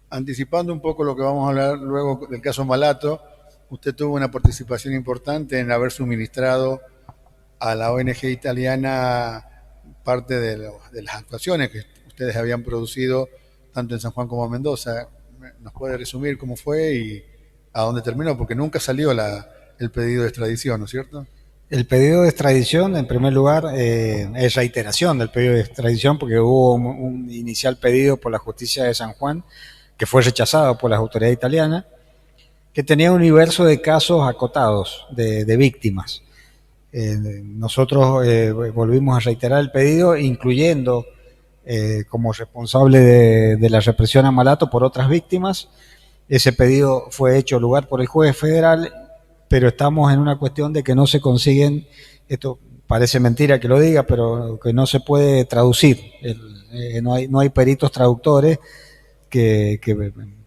Anticipando un poco lo que vamos a hablar luego del caso Malato, usted tuvo una participación importante en haber suministrado a la ONG italiana parte de las actuaciones que ustedes habían producido tanto en San Juan como en Mendoza. ¿Nos puede resumir cómo fue y a dónde terminó? Porque nunca salió el pedido de extradición, ¿no es cierto? El pedido de extradición, en primer lugar, es reiteración del pedido de extradición, porque hubo un inicial pedido por la justicia de San Juan que fue rechazado por las autoridades italianas, que tenía un universo de casos acotados de víctimas. Nosotros volvimos a reiterar el pedido, incluyendo como responsable de la represión a Malato por otras víctimas. Ese pedido fue hecho lugar por el juez federal, pero estamos en una cuestión de que no se consiguen, esto parece mentira que lo diga, pero que no se puede traducir. No hay peritos traductores que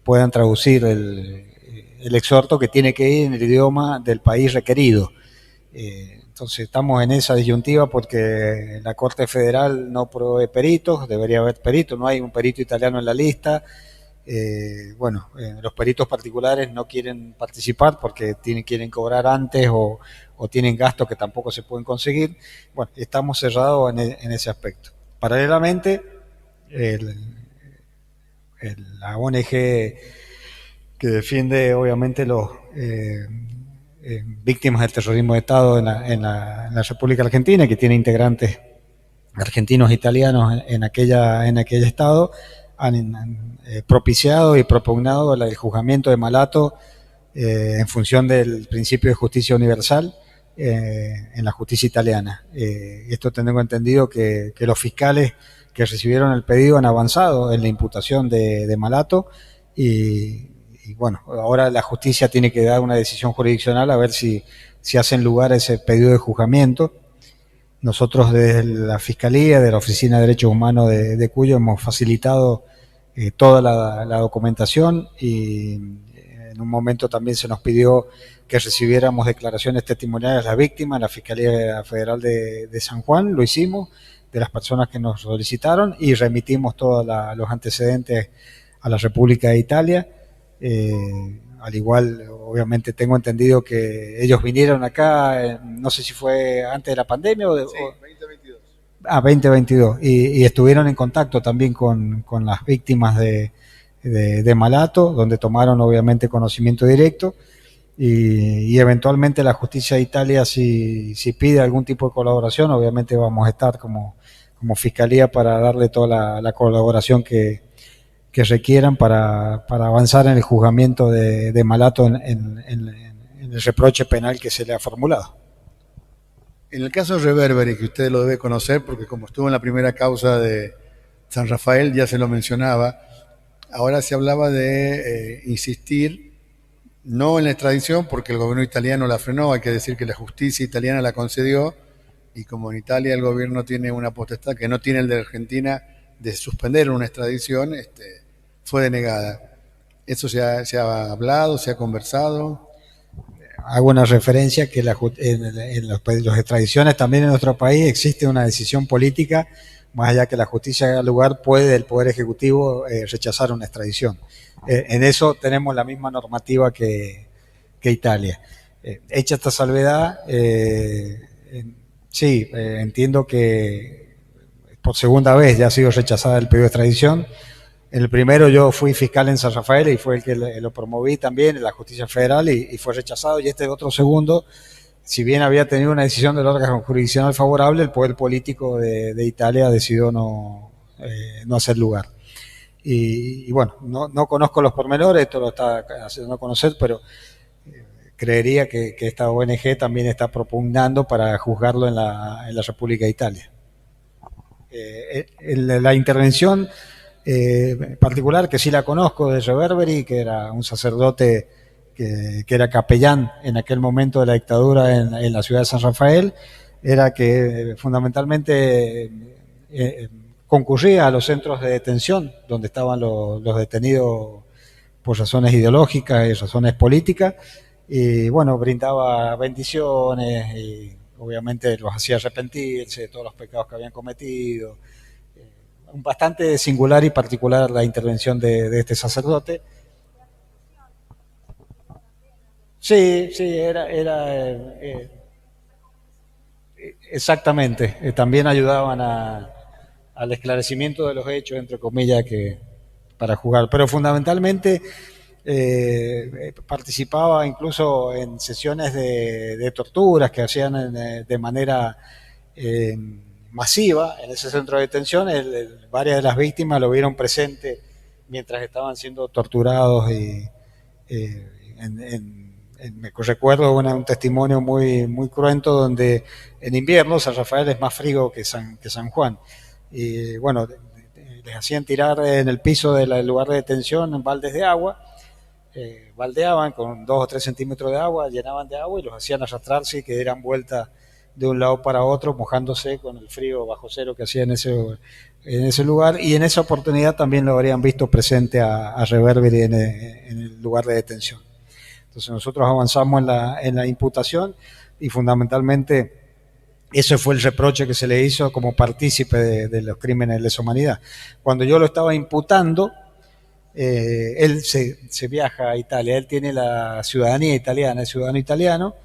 puedan traducir el exhorto, que tiene que ir en el idioma del país requerido. Entonces estamos en esa disyuntiva porque la Corte Federal no provee peritos, debería haber peritos, no hay un perito italiano en la lista. Los peritos particulares no quieren participar porque quieren cobrar antes o tienen gastos que tampoco se pueden conseguir. Bueno, estamos cerrados en ese aspecto. Paralelamente, la ONG que defiende obviamente los víctimas del terrorismo de Estado en la República Argentina, que tiene integrantes argentinos e italianos en aquel Estado, han propiciado y propugnado el juzgamiento de Malato en función del principio de justicia universal, en la justicia italiana. Esto tengo entendido que los fiscales que recibieron el pedido han avanzado en la imputación de Malato y bueno, ahora la justicia tiene que dar una decisión jurisdiccional a ver si hacen lugar a ese pedido de juzgamiento. Nosotros desde la Fiscalía, de la Oficina de Derechos Humanos de Cuyo, hemos facilitado toda la documentación y en un momento también se nos pidió que recibiéramos declaraciones testimoniales de las víctimas en la Fiscalía Federal de San Juan. Lo hicimos, de las personas que nos solicitaron, y remitimos todos los antecedentes a la República de Italia. Al igual, obviamente, tengo entendido que ellos vinieron acá, no sé si fue antes de la pandemia o... Sí, 2022. 2022. Y estuvieron en contacto también con las víctimas de Malato, donde tomaron, obviamente, conocimiento directo. Y eventualmente la justicia de Italia, si pide algún tipo de colaboración, obviamente vamos a estar como Fiscalía para darle toda la colaboración que requieran para avanzar en el juzgamiento de Malato en el reproche penal que se le ha formulado. En el caso de Reverberi, que usted lo debe conocer, porque como estuvo en la primera causa de San Rafael, ya se lo mencionaba, ahora se hablaba de insistir no en la extradición, porque el gobierno italiano la frenó, hay que decir que la justicia italiana la concedió, y como en Italia el gobierno tiene una potestad que no tiene el de Argentina de suspender una extradición, fue denegada. ¿Eso se ha hablado, se ha conversado? Hago una referencia que en las extradiciones también en nuestro país existe una decisión política, más allá que la justicia haga lugar, puede el Poder Ejecutivo rechazar una extradición. En eso tenemos la misma normativa que Italia. Hecha esta salvedad, sí, entiendo que por segunda vez ya ha sido rechazada el pedido de extradición. En el primero yo fui fiscal en San Rafael y fue el que lo promoví también en la justicia federal y fue rechazado. Y este otro segundo, si bien había tenido una decisión del órgano jurisdiccional favorable, el poder político de Italia decidió no hacer lugar. Y bueno, no conozco los pormenores, esto lo está haciendo conocer, pero creería que esta ONG también está propugnando para juzgarlo en la República de Italia. La intervención particular, que sí la conozco, de Reverberi, que era un sacerdote que era capellán en aquel momento de la dictadura en la ciudad de San Rafael, era que fundamentalmente concurría a los centros de detención donde estaban los detenidos por razones ideológicas y razones políticas, y bueno, brindaba bendiciones y obviamente los hacía arrepentirse de todos los pecados que habían cometido. Bastante singular y particular la intervención de este sacerdote. Sí, era exactamente. También ayudaban al esclarecimiento de los hechos, entre comillas, para jugar. Pero fundamentalmente participaba incluso en sesiones de torturas que hacían de manera masiva en ese centro de detención. Varias de las víctimas lo vieron presente mientras estaban siendo torturados y me recuerdo un testimonio muy cruento donde en invierno San Rafael es más frío que San Juan, y bueno, les hacían tirar en el piso del lugar de detención en baldes de agua, baldeaban con 2 o 3 centímetros de agua, llenaban de agua y los hacían arrastrarse y que dieran vuelta de un lado para otro, mojándose con el frío bajo cero que hacía en ese lugar. Y en esa oportunidad también lo habrían visto presente a Reverberi en el lugar de detención. Entonces nosotros avanzamos en la imputación y fundamentalmente ese fue el reproche que se le hizo como partícipe de los crímenes de lesa humanidad. Cuando yo lo estaba imputando, él se viaja a Italia, él tiene la ciudadanía italiana, es ciudadano italiano,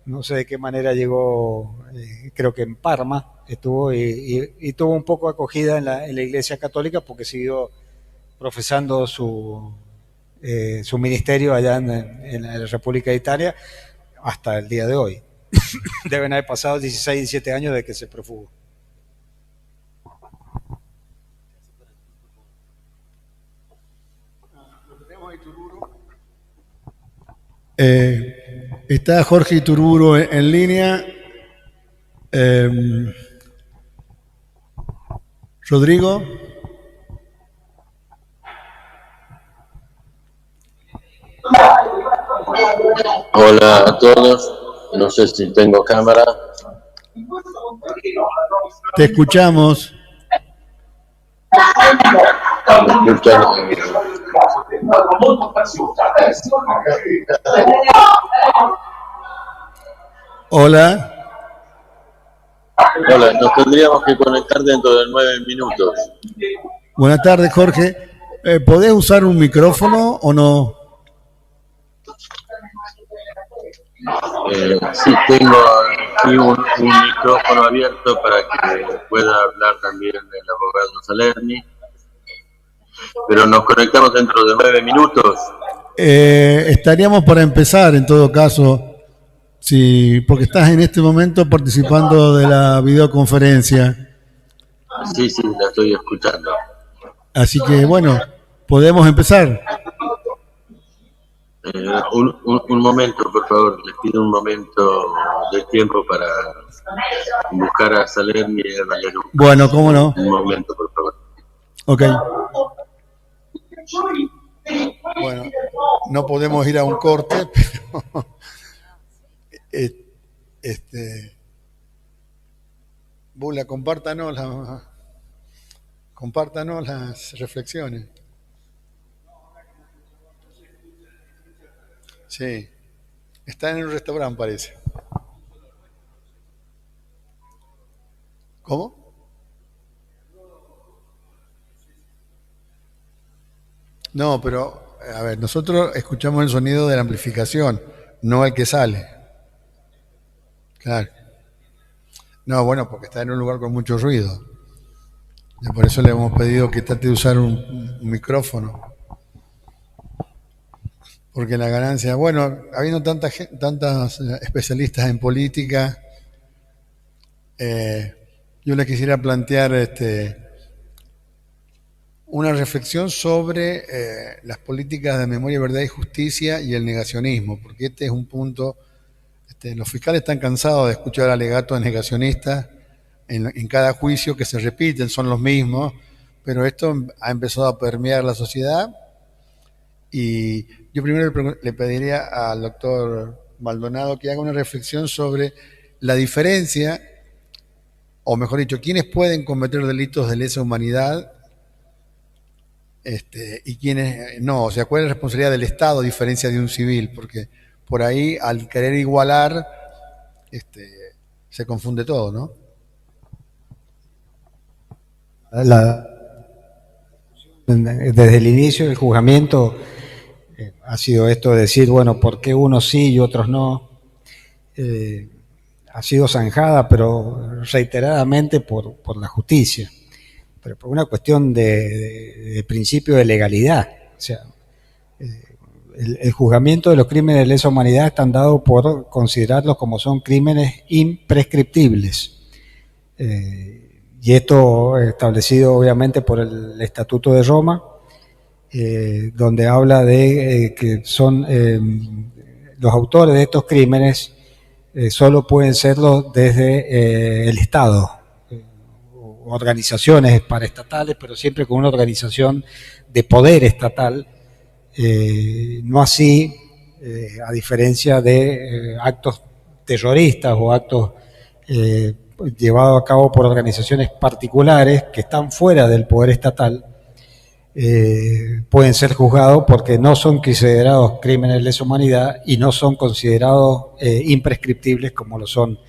no sé de qué manera llegó, creo que en Parma estuvo y tuvo un poco acogida en la Iglesia Católica porque siguió profesando su ministerio allá en la República de Italia hasta el día de hoy. Deben haber pasado 16, 17 años de que se profugó. Está Jorge Iturburu en línea. Rodrigo. Hola a todos. No sé si tengo cámara. Te escuchamos. ¿Me escuchan? Hola. Hola, nos tendríamos que conectar dentro de 9 minutos. Buenas tardes, Jorge. ¿Podés usar un micrófono o no? Sí, tengo aquí un micrófono abierto para que pueda hablar también el abogado Salerni. Pero nos conectamos dentro de 9 minutos. Estaríamos para empezar, en todo caso, sí, porque estás en este momento participando de la videoconferencia. Sí, la estoy escuchando. Así que, bueno, podemos empezar. Un momento, por favor, les pido un momento de tiempo para buscar a Salerni y a Valero. Bueno, cómo no. Un momento, por favor. Ok. Bueno, no podemos ir a un corte, pero Bula, compártanos las reflexiones. Sí, está en un restaurante, parece. ¿Cómo? No, pero, a ver, nosotros escuchamos el sonido de la amplificación, no el que sale. Claro. No, bueno, porque está en un lugar con mucho ruido. Y por eso le hemos pedido que trate de usar un micrófono. Porque la ganancia, bueno, habiendo tantas especialistas en política, yo les quisiera plantear una reflexión sobre las políticas de memoria, verdad y justicia y el negacionismo, porque este es un punto, los fiscales están cansados de escuchar alegatos de negacionistas en cada juicio que se repiten, son los mismos, pero esto ha empezado a permear la sociedad. Y yo primero le pediría al doctor Maldonado que haga una reflexión sobre la diferencia, o mejor dicho, quiénes pueden cometer delitos de lesa humanidad y quiénes no. O sea, cuál es la responsabilidad del Estado a diferencia de un civil, porque por ahí al querer igualar se confunde todo, ¿no? Desde el inicio del juzgamiento ha sido esto de decir, bueno, ¿por qué unos sí y otros no? Ha sido zanjada, pero reiteradamente por la justicia, pero por una cuestión de principio de legalidad. O sea, el juzgamiento de los crímenes de lesa humanidad están dados por considerarlos como son crímenes imprescriptibles. Y esto establecido obviamente por el Estatuto de Roma, donde habla de que son los autores de estos crímenes solo pueden serlo desde el Estado, organizaciones paraestatales, pero siempre con una organización de poder estatal, no así a diferencia de actos terroristas o actos llevados a cabo por organizaciones particulares que están fuera del poder estatal. Pueden ser juzgados porque no son considerados crímenes de lesa humanidad y no son considerados imprescriptibles como lo son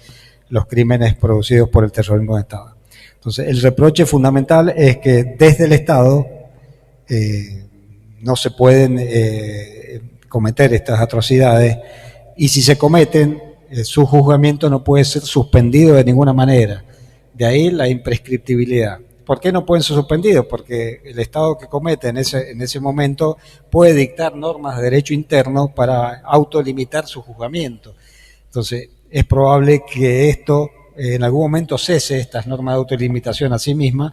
los crímenes producidos por el terrorismo de Estado. Entonces, el reproche fundamental es que desde el Estado no se pueden cometer estas atrocidades, y si se cometen, su juzgamiento no puede ser suspendido de ninguna manera. De ahí la imprescriptibilidad. ¿Por qué no pueden ser suspendidos? Porque el Estado que comete en ese momento puede dictar normas de derecho interno para autolimitar su juzgamiento. Entonces, es probable que esto en algún momento cese, estas normas de autolimitación a sí mismas,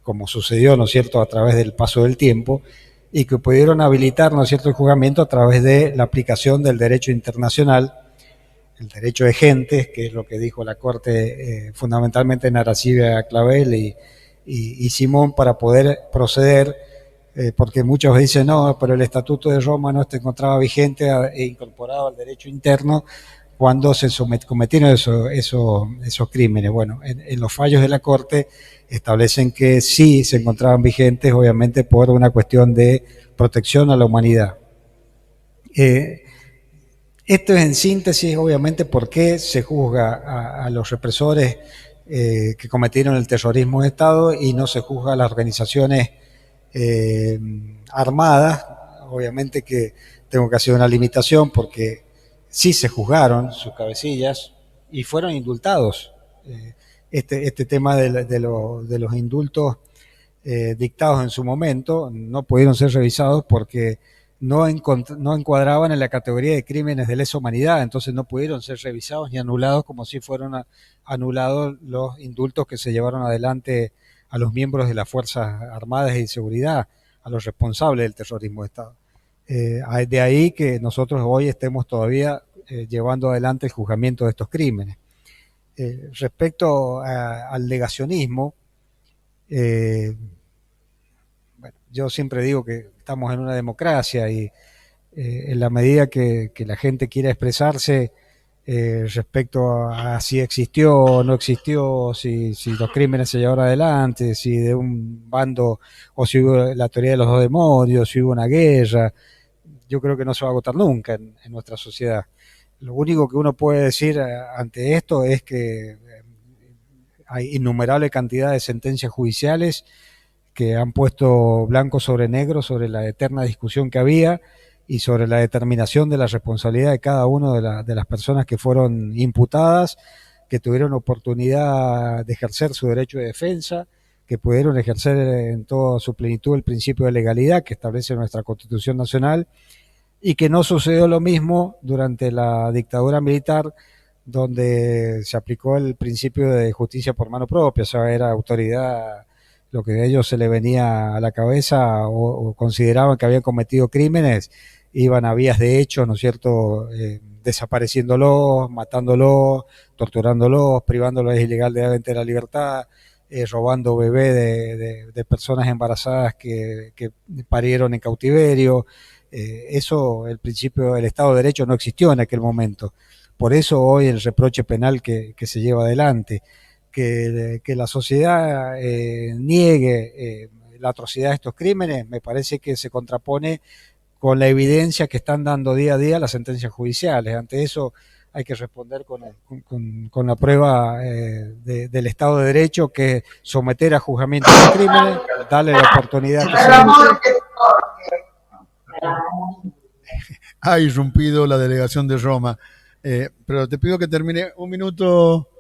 como sucedió, ¿no es cierto?, a través del paso del tiempo, y que pudieron habilitar, ¿no es cierto?, el juzgamiento a través de la aplicación del derecho internacional, el derecho de gentes, que es lo que dijo la Corte fundamentalmente en Aracibia Clavel y Simón, para poder proceder, porque muchos dicen, no, pero el Estatuto de Roma no se encontraba vigente e incorporado al derecho interno cuando se cometieron esos crímenes. Bueno, en los fallos de la Corte establecen que sí se encontraban vigentes, obviamente por una cuestión de protección a la humanidad. Esto es en síntesis, obviamente, por qué se juzga a los represores que cometieron el terrorismo de Estado y no se juzga a las organizaciones armadas. Obviamente que tengo que hacer una limitación porque sí se juzgaron sus cabecillas y fueron indultados. Este tema de los indultos dictados en su momento no pudieron ser revisados porque no encuadraban en la categoría de crímenes de lesa humanidad, entonces no pudieron ser revisados ni anulados como si fueron anulados los indultos que se llevaron adelante a los miembros de las Fuerzas Armadas y de Seguridad, a los responsables del terrorismo de Estado. De ahí que nosotros hoy estemos todavía llevando adelante el juzgamiento de estos crímenes. Respecto al negacionismo, bueno, yo siempre digo que estamos en una democracia y en la medida que la gente quiera expresarse respecto a si existió o no existió, si los crímenes se llevaron adelante, si de un bando o si hubo la teoría de los dos demonios, si hubo una guerra, yo creo que no se va a agotar nunca en nuestra sociedad. Lo único que uno puede decir ante esto es que hay innumerable cantidad de sentencias judiciales que han puesto blanco sobre negro sobre la eterna discusión que había y sobre la determinación de la responsabilidad de cada una de las personas que fueron imputadas, que tuvieron oportunidad de ejercer su derecho de defensa, que pudieron ejercer en toda su plenitud el principio de legalidad que establece nuestra Constitución Nacional, y que no sucedió lo mismo durante la dictadura militar, donde se aplicó el principio de justicia por mano propia, o sea, era autoridad lo que a ellos se le venía a la cabeza o consideraban que habían cometido crímenes, iban a vías de hecho, ¿no es cierto?, desapareciéndolos, matándolos, torturándolos, privándolos ilegalmente de la libertad, robando bebés de personas embarazadas que parieron en cautiverio. Eso, el principio del Estado de Derecho no existió en aquel momento. Por eso hoy el reproche penal que se lleva adelante, que la sociedad niegue la atrocidad de estos crímenes, me parece que se contrapone con la evidencia que están dando día a día las sentencias judiciales. Ante eso hay que responder con la prueba del Estado de Derecho, que es someter a juzgamiento los crímenes, darle la oportunidad que se... Ha irrumpido la delegación de Roma, pero te pido que termine un minuto.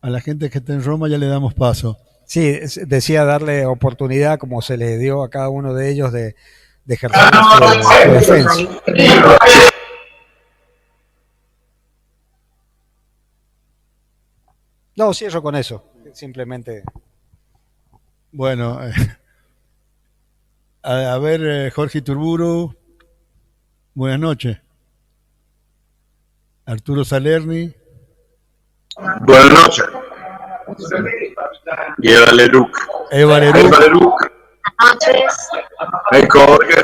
A la gente que está en Roma ya le damos paso. Sí, decía darle oportunidad, como se le dio a cada uno de ellos, de ejercer su defensa. No, cierro con eso, simplemente. Bueno, a ver, Jorge Iturburu, buenas noches. Arturo Salerni. Buenas noches. Y Eva Leruc. Eva Leruc. Buenas noches. Jorge.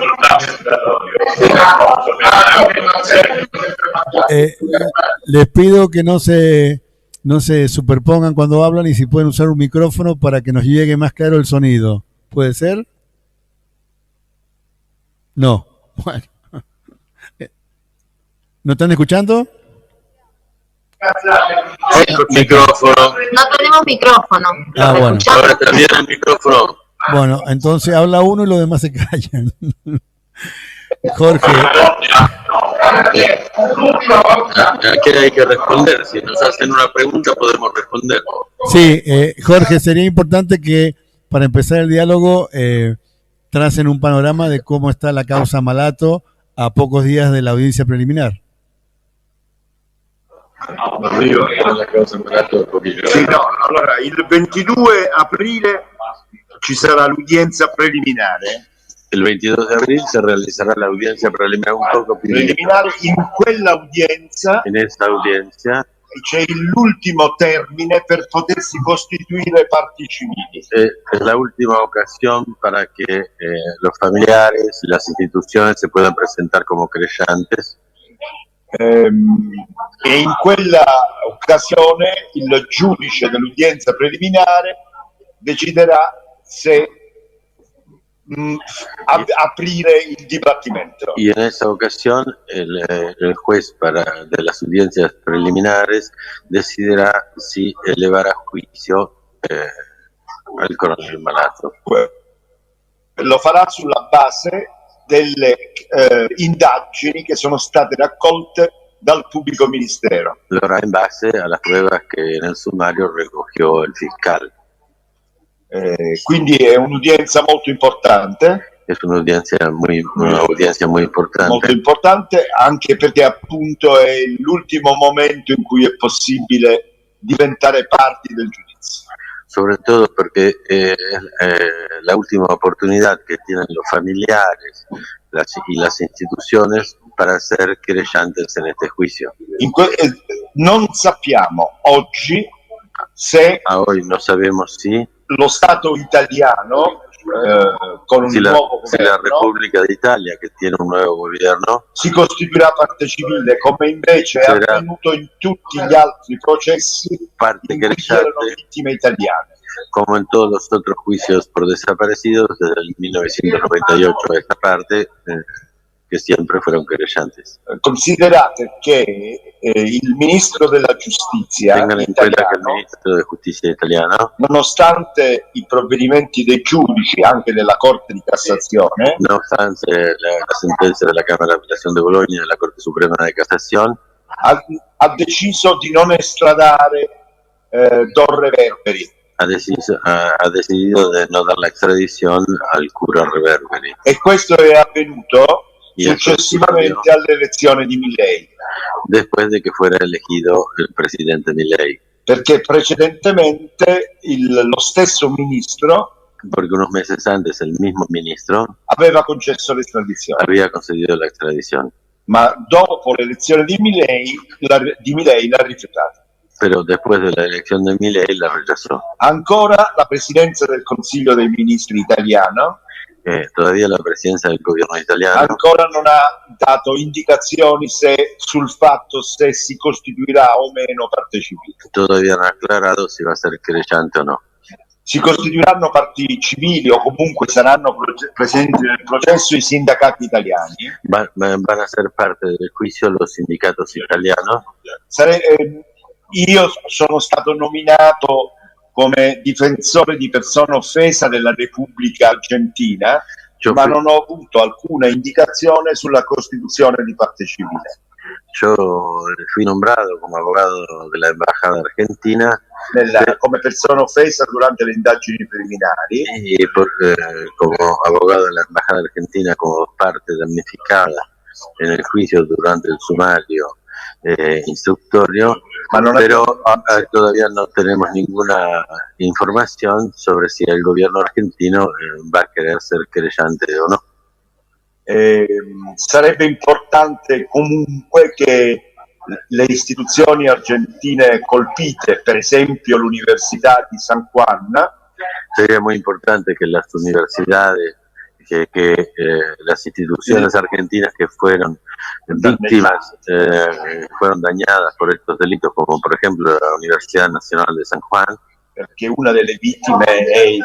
Les pido que no se superpongan cuando hablan y si pueden usar un micrófono para que nos llegue más claro el sonido. ¿Puede ser? No. Bueno. ¿No están escuchando? Micrófono. No tenemos micrófono. Bueno. Ahora también el micrófono. Bueno, entonces habla uno y los demás se callan. Jorge. ¿A qué hay que responder? Si nos hacen una pregunta podemos responder. Sí, Jorge, sería importante que para empezar el diálogo tracen un panorama de cómo está la causa Malato a pocos días de la audiencia preliminar. Arriba la causa Malato. Sì, no, allora il 22 aprile ci sarà l'udienza preliminare El 22 de abril se realizará la audiencia preliminar, un poco preliminare. In quell'udienza en esa audiencia c'è l'ultimo termine per potersi costituire parti civili. es la última ocasión para que los familiares y las instituciones se puedan presentar como creyentes. E in quella occasione il giudice dell'udienza preliminare deciderà se aprire il dibattimento. Y en esa ocasión el juez de las audiencias preliminares decidirá si elevar a juicio al coronel Malatto. Lo farà sulla base delle indagini che sono state raccolte dal pubblico ministero. Lo hará en base a las pruebas que en el sumario recogió el fiscal. Quindi è un'udienza molto importante. Es una audiencia muy importante. Molto importante anche perché appunto è l'ultimo momento in cui è possibile diventare parti del giudizio. Sobre todo porque es la última oportunidad que tienen los familiares y las instituciones para ser creyentes en este juicio. Non sappiamo oggi se hoy no sabemos si lo Stato italiano con un nuovo governo, la Repubblica d'Italia, che tiene un nuovo governo, si costituirà parte civile, come invece è avvenuto in tutti gli altri processi parte in cui c'erano vittime italiane. Como en todos los otros juicios por desaparecidos desde el 1998 a esta parte, que siempre fueron creyentes. Considerate che il ministro della giustizia Tengan in cuenta che il ministro della giustizia italiano, nonostante i provvedimenti dei giudici anche della Corte di Cassazione, nonostante la sentenza della Camera di Apelazione di Bologna e della Corte Suprema di Cassazione, ha deciso di non estradare Don Reverberi. Ha decidido de no dar la extradición al cura Reverberi. E questo è avvenuto successivamente all'elezione di Milei. Después de que fuera elegido el presidente Milei. Perché precedentemente lo stesso ministro, porque unos meses antes el mismo ministro aveva concesso l'estradizione. Había concedido la extradición. Ma dopo l'elezione di Milei l'ha rifiutata. Pero después de la elección de Milei la rechazó. Ancora la presidenza del Consiglio dei Ministri italiano, todavía la presidencia del gobierno italiano ancora non ha dato indicazioni sul fatto se si costituirà o meno parte civile. Todavía no ha aclarado si va a ser creyente o no. Si costituiranno parti civili o comunque saranno presenti nel processo i sindacati italiani. Van a ser parte del juicio los sindicatos italianos. Io sono stato nominato come difensore di persona offesa della Repubblica Argentina, ma non ho avuto alcuna indicazione sulla costituzione di parte civile. Yo fui nombrado como abogado de la Embajada Argentina come persona offesa durante le indagini preliminari y como abogado de la Embajada Argentina como parte damnificada en el juicio durante el sumario instructorio, pero todavía no tenemos ninguna información sobre si el gobierno argentino va a querer ser creyente o no. Sarebbe importante comunque che le istituzioni argentine colpite, per esempio l'Università di San Juan, sería muy importante que las universidades, que las instituciones argentinas que fueron víctimas, fueron dañadas por estos delitos, como por ejemplo la Universidad Nacional de San Juan, perché una delle vittime è il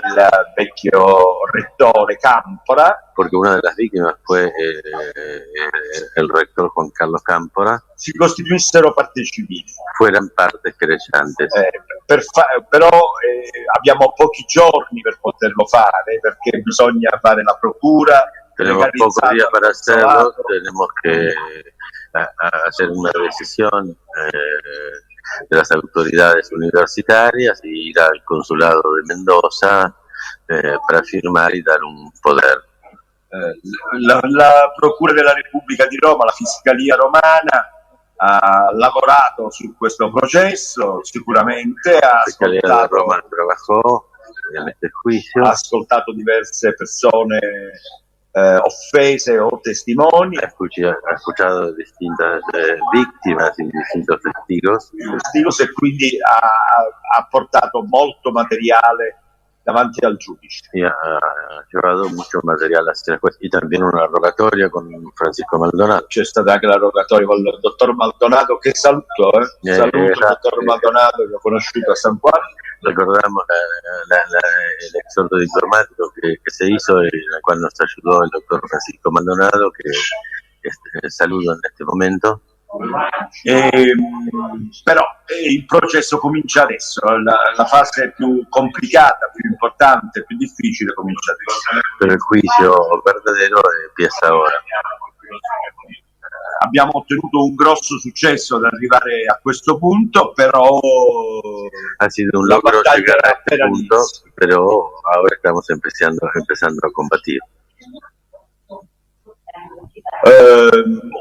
vecchio rettore Cámpora. Porque una de las víctimas fue el rector Juan Carlos Cámpora. Si costituissero parti civili. Fueran partes creyentes. Però abbiamo pochi giorni per poterlo fare, perché bisogna fare la procura. Tenemos pocos días para hacerlo, tenemos que hacer una decisión de las autoridades universitarias y ir al consulado de Mendoza para firmar y dar un poder. La Procura della Repubblica di Roma, la Fiscalia Romana ha lavorato su questo processo, sicuramente la Fiscalia de Roma trabajó en este juicio. Ha ascoltato diverse persone offese o testimoni. Ha escuchado distintas víctimas y distintos testigos. E quindi ha portato molto materiale davanti al giudice. Y ha llevado mucho material hacia el juez y también una rogatoria con Francisco Maldonado. C'è stata anche la rogatoria con il dottor Maldonado, che saluto, saluto il dottor Maldonado, che ho conosciuto a San Juan. Recordamos el exhorto diplomático que se hizo, en el cual nos ayudó el doctor Francisco Maldonado, que saludo en este momento. Però il processo comincia adesso, la fase più complicata, più importante, più difficile comincia adesso. Pero el juicio verdadero empieza ahora. Abbiamo ottenuto un grosso successo ad arrivare a questo punto, però ha sido un logro llegar a este punto, pero ahora estamos empezando a combatir.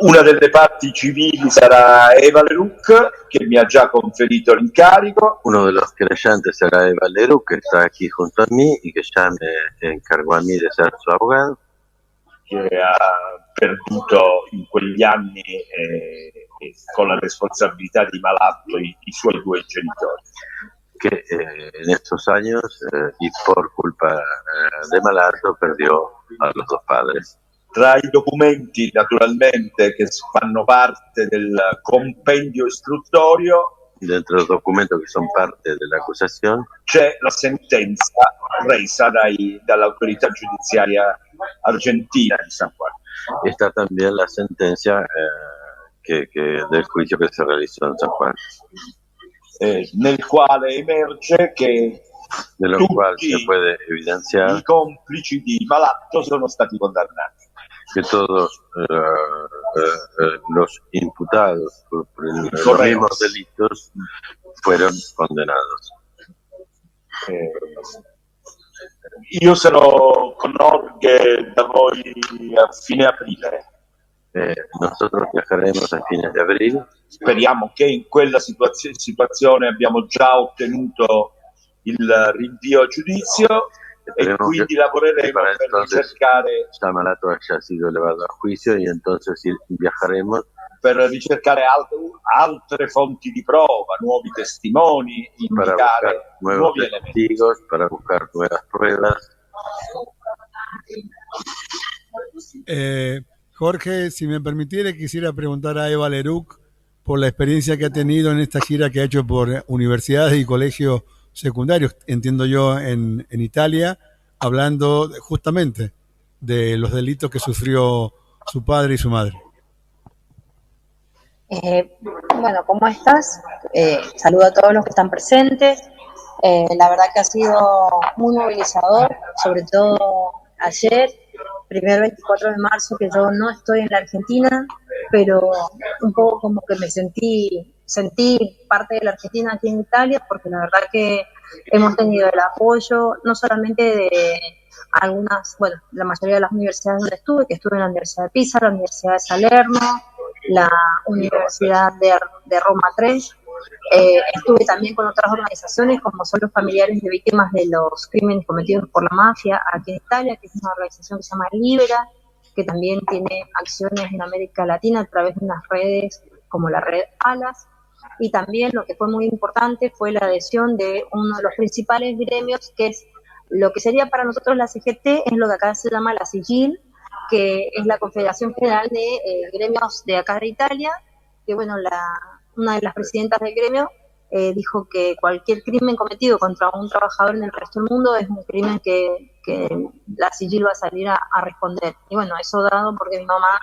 Una delle parti civili sarà Eva Leruc, che mi ha già conferito l'incarico. Uno de los querellantes será Eva Leruc, que está aquí junto a mí y que ya me encargó a mí de ser su abogado. Che ha perduto in quegli anni con la responsabilità di malato i suoi due genitori. Que en estos años y por culpa de malato perdió a los dos padres. Tra i documenti naturalmente che fanno parte del compendio istruttorio, dentro de los documentos que son parte de la acusación, c'è la sentenza resa dall'autorità giudiziaria argentina di San Juan. Está también la sentencia del juicio que se realizó en San Juan. Nel quale emerge che de lo cual se puede evidenciar i complici di Malatto sono stati condannati. Que todos los imputados por los mismos delitos fueron condenados. Io sarò con Jorge da voi a fine aprile. Nosotros viajaremos a fines de abril. Speriamo che in quella situazione abbiamo già ottenuto il rinvio a giudizio e quindi lavoreremo per ricercare Malato haya sido elevado a juicio y entonces viajaremos per ricercare altre fonti di prova, nuovi testimoni, indicare nuovi elementi, para buscar nuevas pruebas. Jorge, si me permitiera, quisiera preguntar a Eva Leruc por la experiencia que ha tenido en esta gira que ha hecho por universidades y colegios secundarios, entiendo yo, en Italia, hablando justamente de los delitos que sufrió su padre y su madre. Bueno, ¿cómo estás? Saludo a todos los que están presentes. La verdad que ha sido muy movilizador, sobre todo ayer, primer 24 de marzo, que yo no estoy en la Argentina, pero un poco como que me sentí parte de la Argentina aquí en Italia, porque la verdad que hemos tenido el apoyo no solamente de algunas, bueno, la mayoría de las universidades donde estuve en la Universidad de Pisa, la Universidad de Salerno, la Universidad de Roma 3, estuve también con otras organizaciones como son los familiares de víctimas de los crímenes cometidos por la mafia aquí en Italia, que es una organización que se llama Libera, que también tiene acciones en América Latina a través de unas redes como la red ALAS, y también lo que fue muy importante fue la adhesión de uno de los principales gremios, que es lo que sería para nosotros la CGT, es lo que acá se llama la SIGIL, que es la Confederación General de Gremios de acá de Italia, que bueno, una de las presidentas del gremio dijo que cualquier crimen cometido contra un trabajador en el resto del mundo es un crimen que la SIGIL va a salir a responder. Y bueno, eso dado porque mi mamá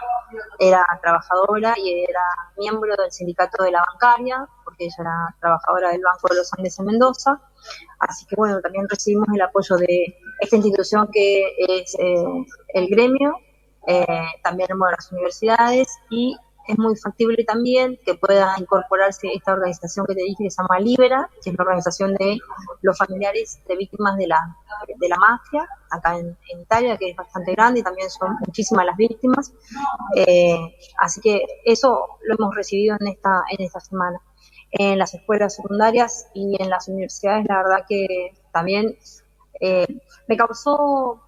era trabajadora y era miembro del sindicato de la bancaria, porque ella era trabajadora del Banco de los Andes en Mendoza. Así que bueno, también recibimos el apoyo de esta institución que es el gremio, también bueno, las universidades, y es muy factible también que pueda incorporarse esta organización que te dije que se llama Libera, que es la organización de los familiares de víctimas de la mafia, acá en Italia, que es bastante grande y también son muchísimas las víctimas. Así que eso lo hemos recibido en esta semana. En las escuelas secundarias y en las universidades, la verdad que también me causó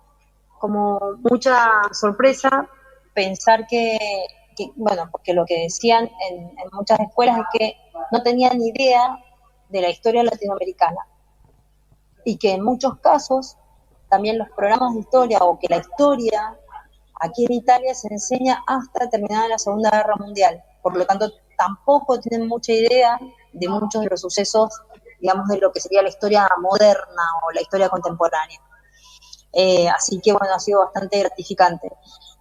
como mucha sorpresa pensar bueno, porque lo que decían en muchas escuelas es que no tenían ni idea de la historia latinoamericana y que en muchos casos también los programas de historia o que la historia aquí en Italia se enseña hasta terminada la Segunda Guerra Mundial. Por lo tanto, tampoco tienen mucha idea de muchos de los sucesos, digamos, de lo que sería la historia moderna o la historia contemporánea. Así que, bueno, ha sido bastante gratificante.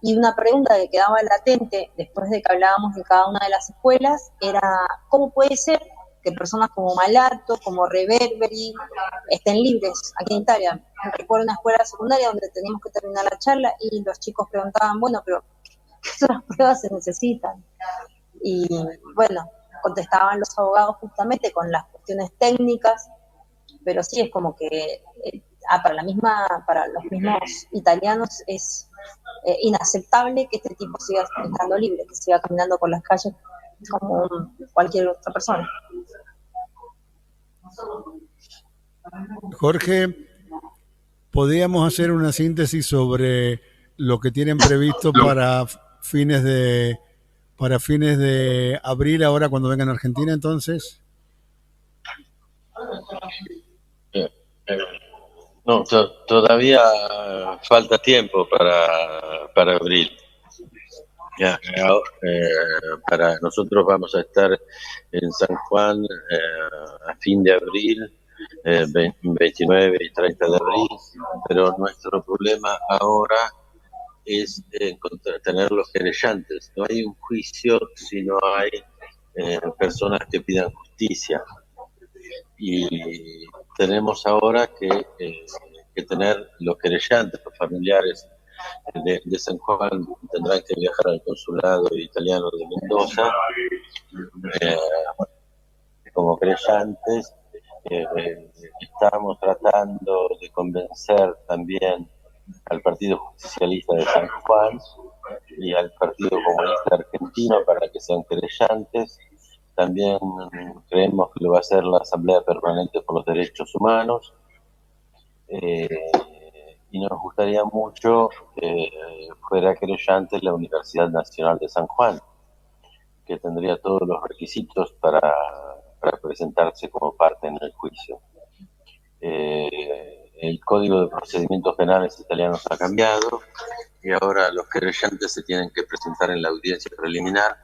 Y una pregunta que quedaba latente después de que hablábamos de cada una de las escuelas era, ¿cómo puede ser que personas como Malato, como Reverberi, estén libres aquí en Italia? Recuerdo una escuela secundaria donde teníamos que terminar la charla y los chicos preguntaban, bueno, pero ¿qué otras pruebas se necesitan? Y bueno, contestaban los abogados justamente con las cuestiones técnicas, pero sí es como que para los mismos italianos es inaceptable que este tipo siga estando libre, que siga caminando por las calles como cualquier otra persona. Jorge, ¿podríamos hacer una síntesis sobre lo que tienen previsto para fines de abril ahora cuando vengan a Argentina entonces? No, todavía falta tiempo para abril. Para nosotros vamos a estar en San Juan a fin de abril, 29 y 30 de abril, pero nuestro problema ahora es tener los querellantes. No hay un juicio si no hay personas que pidan justicia. Y tenemos ahora que tener los querellantes, los familiares de San Juan tendrán que viajar al consulado italiano de Mendoza como querellantes. Estamos tratando de convencer también al Partido Justicialista de San Juan y al Partido Comunista Argentino para que sean querellantes. También creemos que lo va a hacer la Asamblea Permanente por los Derechos Humanos. Y nos gustaría mucho que fuera querellante la Universidad Nacional de San Juan, que tendría todos los requisitos para presentarse como parte en el juicio. El Código de Procedimientos Penales italianos ha cambiado y ahora los querellantes se tienen que presentar en la audiencia preliminar,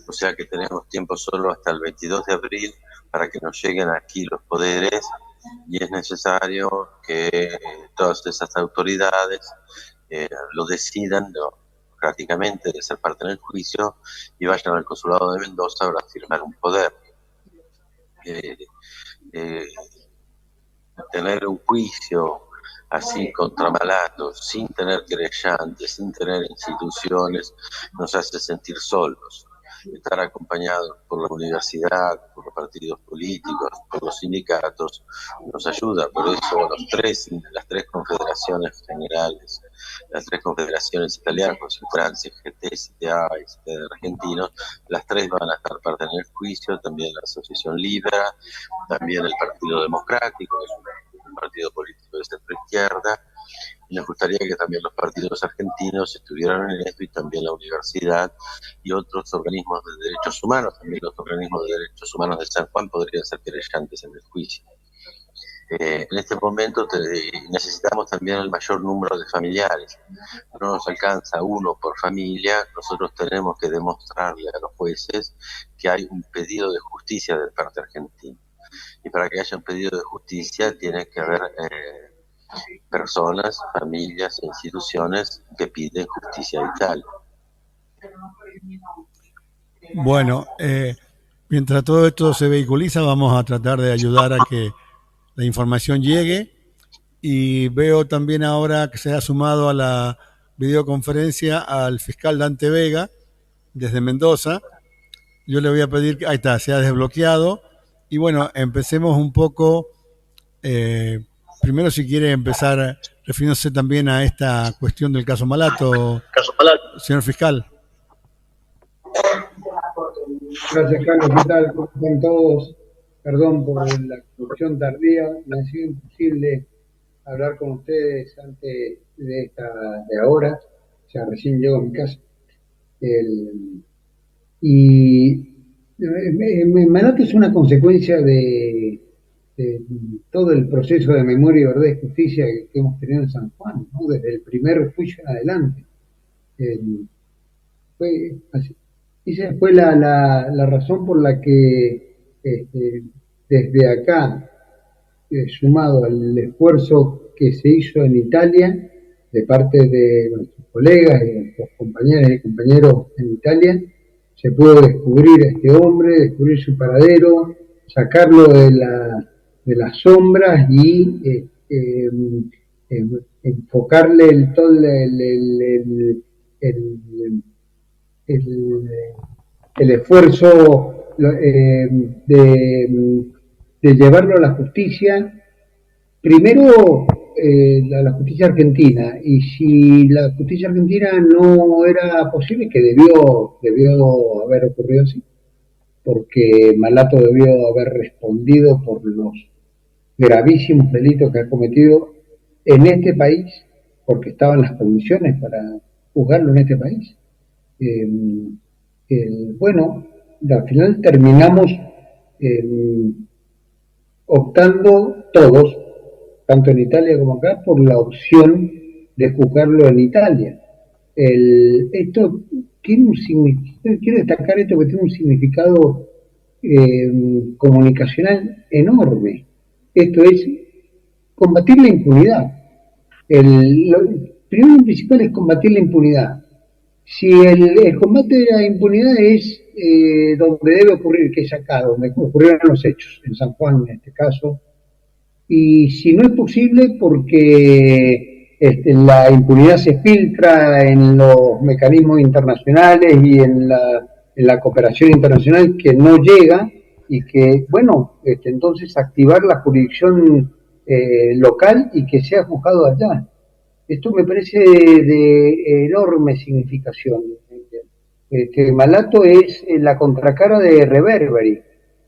o sea que tenemos tiempo solo hasta el 22 de abril para que nos lleguen aquí los poderes, y es necesario que todas esas autoridades lo decidan prácticamente de ser parte en el juicio y vayan al consulado de Mendoza para firmar un poder. Tener un juicio así contra Malato, sin tener querellantes, sin tener instituciones, nos hace sentir solos. Estar acompañados por la universidad, por los partidos políticos, por los sindicatos, nos ayuda. Por eso las tres confederaciones generales, las tres confederaciones italianas, Francia, GT, CTA y CTA de argentinos, las tres van a estar parte en el juicio, también la Asociación Libera, también el Partido Democrático, es un partido político de centro izquierda, y nos gustaría que también los partidos argentinos estuvieran en esto, y también la universidad y otros organismos de derechos humanos. También los organismos de derechos humanos de San Juan podrían ser querellantes en el juicio. En este momento necesitamos también el mayor número de familiares. No nos alcanza uno por familia. Nosotros tenemos que demostrarle a los jueces que hay un pedido de justicia de parte argentina. Y para que haya un pedido de justicia tiene que haber personas, familias e instituciones que piden justicia a Italia. Bueno, mientras todo esto se vehiculiza, vamos a tratar de ayudar a que la información llegue, y veo también ahora que se ha sumado a la videoconferencia al fiscal Dante Vega desde Mendoza. Yo le voy a pedir que, ahí está, se ha desbloqueado, y bueno, empecemos un poco, primero si quiere empezar refiriéndose también a esta cuestión del caso Malato, señor fiscal. Gracias, Carlos. ¿Qué tal? ¿Cómo están todos? Perdón por la corrupción tardía. Me ha sido imposible hablar con ustedes antes de ahora, o sea, recién llego a mi casa. Y Malato es una consecuencia de todo el proceso de memoria, verdad y justicia que hemos tenido en San Juan, ¿no? Desde el primer juicio en adelante. Fue así. Esa fue la razón por la que desde acá, sumado al esfuerzo que se hizo en Italia, de parte de nuestros colegas y nuestros compañeras y compañeros en Italia, se pudo descubrir a este hombre, descubrir su paradero, sacarlo de las sombras y enfocarle todo el esfuerzo de llevarlo a la justicia, primero la justicia argentina, y si la justicia argentina no era posible, que debió haber ocurrido así, porque Malato debió haber respondido por los gravísimos delitos que ha cometido en este país, porque estaban las condiciones para juzgarlo en este país. Bueno, al final terminamos optando todos, tanto en Italia como acá, por la opción de juzgarlo en Italia. Esto tiene un significado, quiero destacar esto que tiene un significado comunicacional enorme. Esto es combatir la impunidad. Lo primero y principal es combatir la impunidad. Si el combate de la impunidad es donde debe ocurrir, que es acá, donde ocurrieron los hechos, en San Juan en este caso, y si no es posible porque la impunidad se filtra en los mecanismos internacionales y en la cooperación internacional que no llega, y que, bueno, entonces activar la jurisdicción local y que sea juzgado allá. Esto me parece de enorme significación. Malato es la contracara de Reverberi,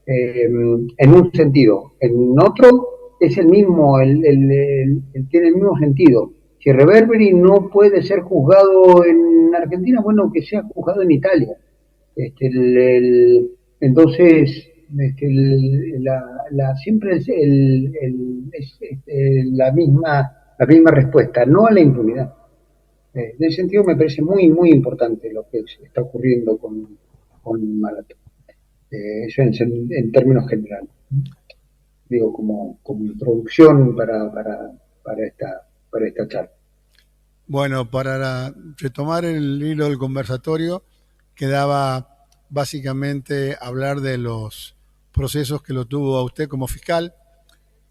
en un sentido. En otro es el mismo, tiene el mismo sentido. Si Reverberi no puede ser juzgado en Argentina, bueno, que sea juzgado en Italia. Entonces, siempre es la misma respuesta, no a la impunidad. En ese sentido me parece muy, muy importante lo que está ocurriendo con Malato. Eso en términos generales. Digo, como introducción para esta charla. Bueno, para retomar el hilo del conversatorio, quedaba básicamente hablar de los procesos que lo tuvo a usted como fiscal,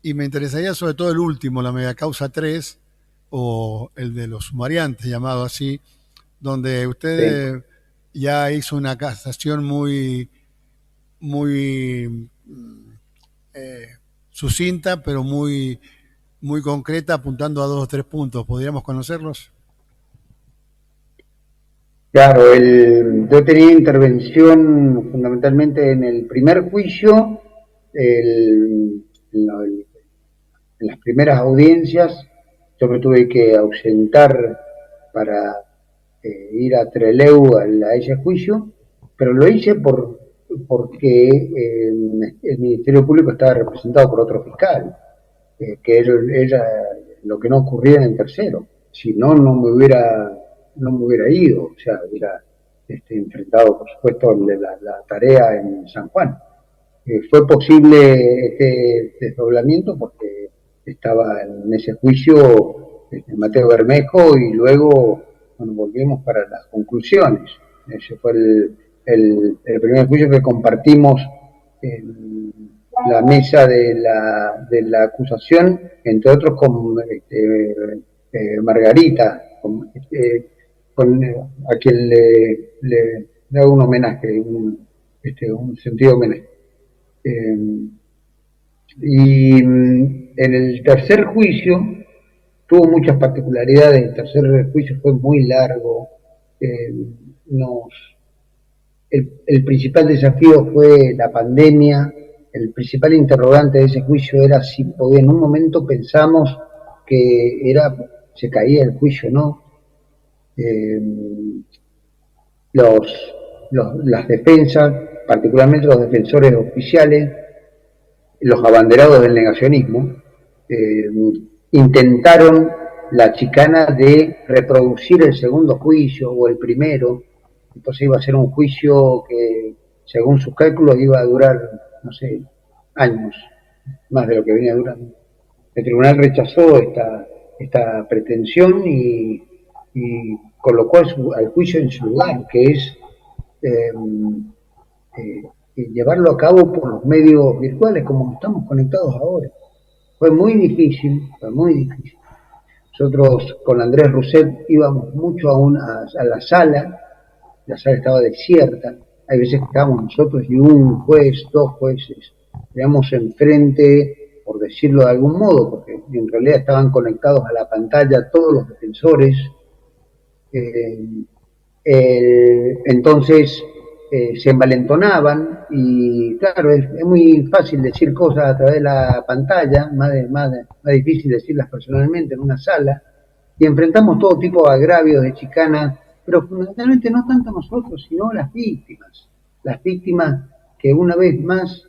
y me interesaría sobre todo el último, la megacausa 3, o el de los sumariantes, llamado así, donde usted sí ya hizo una casación muy sucinta, pero muy concreta, apuntando a 2 o 3 puntos. ¿Podríamos conocerlos? Claro, yo tenía intervención fundamentalmente en el primer juicio, en las primeras audiencias. Yo me tuve que ausentar para ir a Trelew a ese juicio, pero lo hice porque el Ministerio Público estaba representado por otro fiscal, que era lo que no ocurría en el tercero. Si no, no me hubiera ido, o sea, hubiera enfrentado, por supuesto, la tarea en San Juan. Fue posible este desdoblamiento porque estaba en ese juicio Mateo Bermejo, y luego, bueno, volvimos para las conclusiones. Ese fue el primer juicio que compartimos en la mesa de la acusación, entre otros con Margarita, a quien le hago un homenaje, un sentido homenaje. Y en el tercer juicio tuvo muchas particularidades. El tercer juicio fue muy largo. El principal desafío fue la pandemia. El principal interrogante de ese juicio era si en un momento pensamos que era, se caía el juicio, ¿no? Las defensas, particularmente los defensores oficiales, los abanderados del negacionismo, intentaron la chicana de reproducir el segundo juicio o el primero. Entonces iba a ser un juicio que, según sus cálculos, iba a durar, no sé, años, más de lo que venía durando. El tribunal rechazó esta pretensión y colocó al juicio en su lugar, que es llevarlo a cabo por los medios virtuales, como estamos conectados ahora. Fue muy difícil, fue muy difícil. Nosotros con Andrés Rousset íbamos mucho a la sala estaba desierta, hay veces que estábamos nosotros y un juez, dos jueces, digamos enfrente, por decirlo de algún modo, porque en realidad estaban conectados a la pantalla todos los defensores. Entonces se envalentonaban y claro, es muy fácil decir cosas a través de la pantalla, más difícil decirlas personalmente en una sala, y enfrentamos todo tipo de agravios, de chicanas, pero fundamentalmente no tanto nosotros, sino las víctimas que una vez más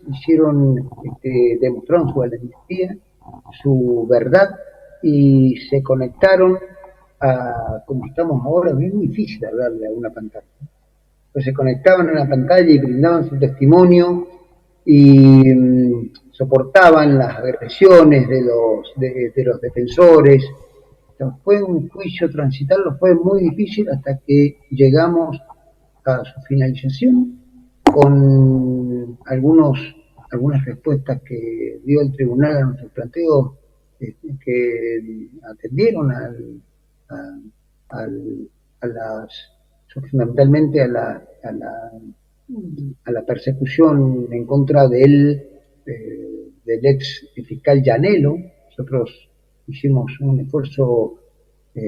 demostraron su valentía, su verdad, y se conectaron a, como estamos ahora, es muy difícil hablarle a una pantalla. Pues se conectaban a la pantalla y brindaban su testimonio y soportaban las agresiones de los defensores. Entonces, fue un juicio, transitarlo fue muy difícil hasta que llegamos a su finalización con algunas respuestas que dio el tribunal a nuestros planteos que atendieron fundamentalmente a la persecución en contra del ex fiscal Llanelo. Nosotros hicimos un esfuerzo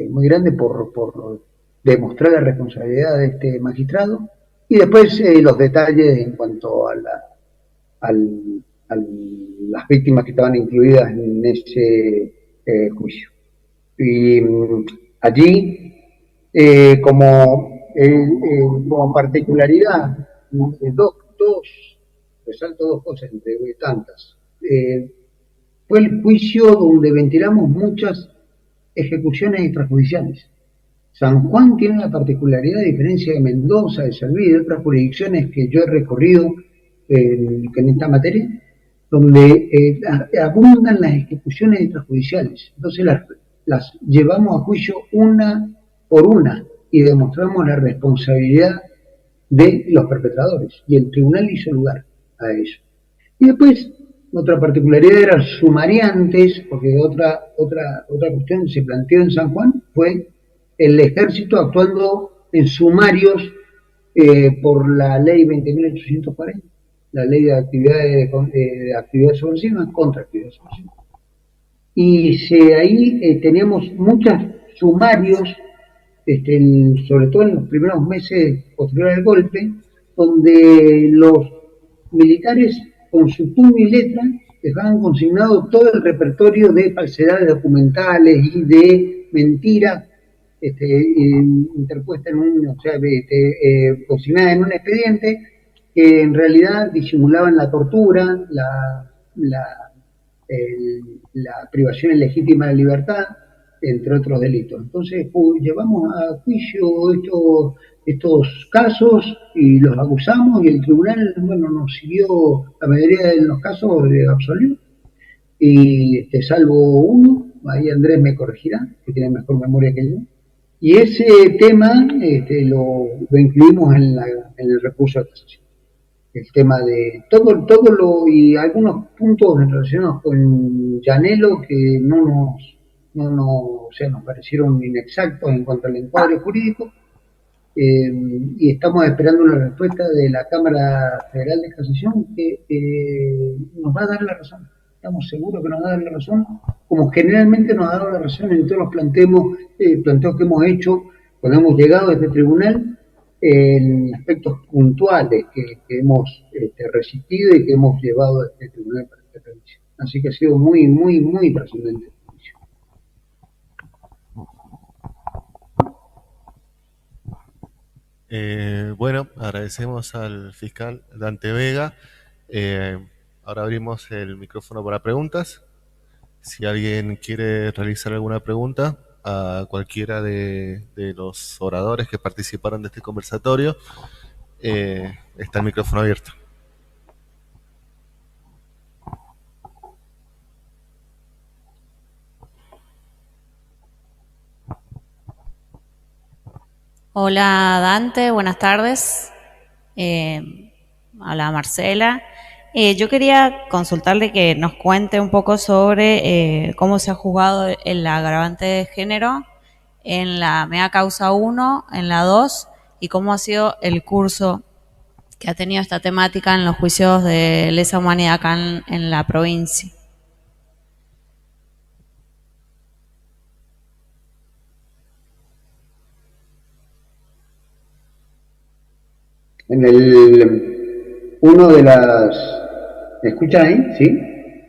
muy grande por demostrar la responsabilidad de este magistrado y después los detalles en cuanto a las víctimas que estaban incluidas en ese juicio. Y allí, como particularidad, resalto dos cosas entre tantas. Fue el juicio donde ventilamos muchas ejecuciones extrajudiciales. San Juan tiene una particularidad, a diferencia de Mendoza, de San Luis y de otras jurisdicciones que yo he recorrido en esta materia, donde abundan las ejecuciones extrajudiciales. Entonces las llevamos a juicio una por una y demostramos la responsabilidad de los perpetradores. Y el tribunal hizo lugar a eso. Y después, otra particularidad eran sumariantes, porque otra cuestión que se planteó en San Juan fue el ejército actuando en sumarios por la ley 20.840, la ley de actividades subversivas contra actividades subversivas. Y ahí teníamos muchos sumarios, sobre todo en los primeros meses posteriores al golpe, donde los militares con su puño y letra dejaban consignado todo el repertorio de falsedades documentales y de mentiras interpuestas consignadas en un expediente que en realidad disimulaban la tortura, la privación ilegítima de libertad, entre otros delitos. Entonces llevamos a juicio estos casos y los acusamos y el tribunal, nos siguió la mayoría de los casos absolvió, y salvo uno, ahí Andrés me corregirá, que tiene mejor memoria que yo, y ese tema lo incluimos en el recurso de casación. El tema de todo y algunos puntos relacionados con Llanelo que nos parecieron inexactos en cuanto al encuadre jurídico, y estamos esperando una respuesta de la Cámara Federal de Casación que nos va a dar la razón. Estamos seguros que nos va a dar la razón, como generalmente nos ha dado la razón en todos los planteos que hemos hecho cuando hemos llegado a este tribunal, en aspectos puntuales que hemos resistido y que hemos llevado a este tribunal para esta revisión. Así que ha sido muy, muy, muy trascendente. Bueno, agradecemos al fiscal Dante Vega. Eh, Ahora abrimos el micrófono para preguntas. Si alguien quiere realizar alguna pregunta a cualquiera de los oradores que participaron de este conversatorio, está el micrófono abierto. Hola Dante, buenas tardes. Hola Marcela. Yo quería consultarle que nos cuente un poco sobre cómo se ha juzgado el agravante de género en la mea causa 1, en la 2, y cómo ha sido el curso que ha tenido esta temática en los juicios de lesa humanidad acá en la provincia. Uno de las, ¿me escuchan ahí? ¿Sí?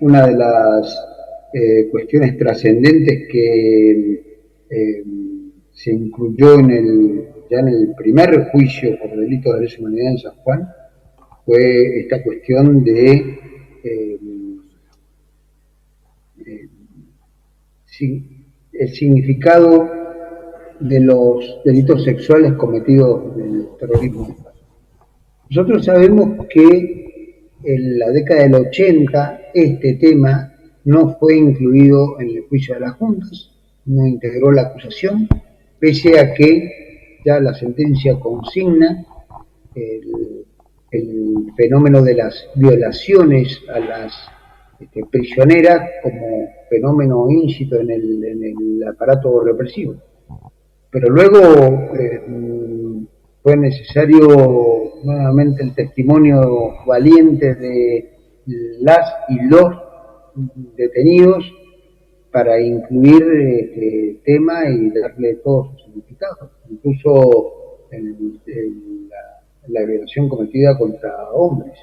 Una de las cuestiones trascendentes que se incluyó ya en el primer juicio por delitos de lesa humanidad en San Juan fue esta cuestión de el significado de los delitos sexuales cometidos en el terrorismo. Nosotros sabemos que en la década del 80 este tema no fue incluido en el juicio de las juntas, no integró la acusación, pese a que ya la sentencia consigna el fenómeno de las violaciones a las prisioneras como fenómeno íncito en el aparato represivo. Pero luego fue necesario nuevamente el testimonio valiente de las y los detenidos para incluir este tema y darle todo su significado, incluso la violación cometida contra hombres.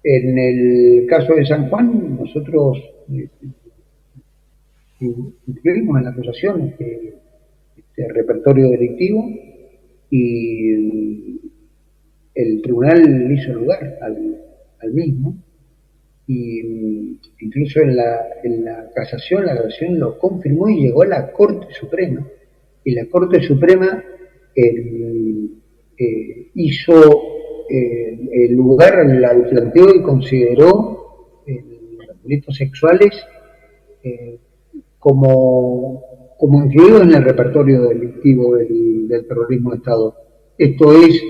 En el caso de San Juan, nosotros incluimos en la acusación este repertorio delictivo y el tribunal hizo lugar al mismo, y incluso en la casación, la grabación lo confirmó y llegó a la Corte Suprema, y la Corte Suprema hizo el lugar al planteo y consideró los delitos sexuales como incluidos en el repertorio delictivo del terrorismo de Estado. Esto es,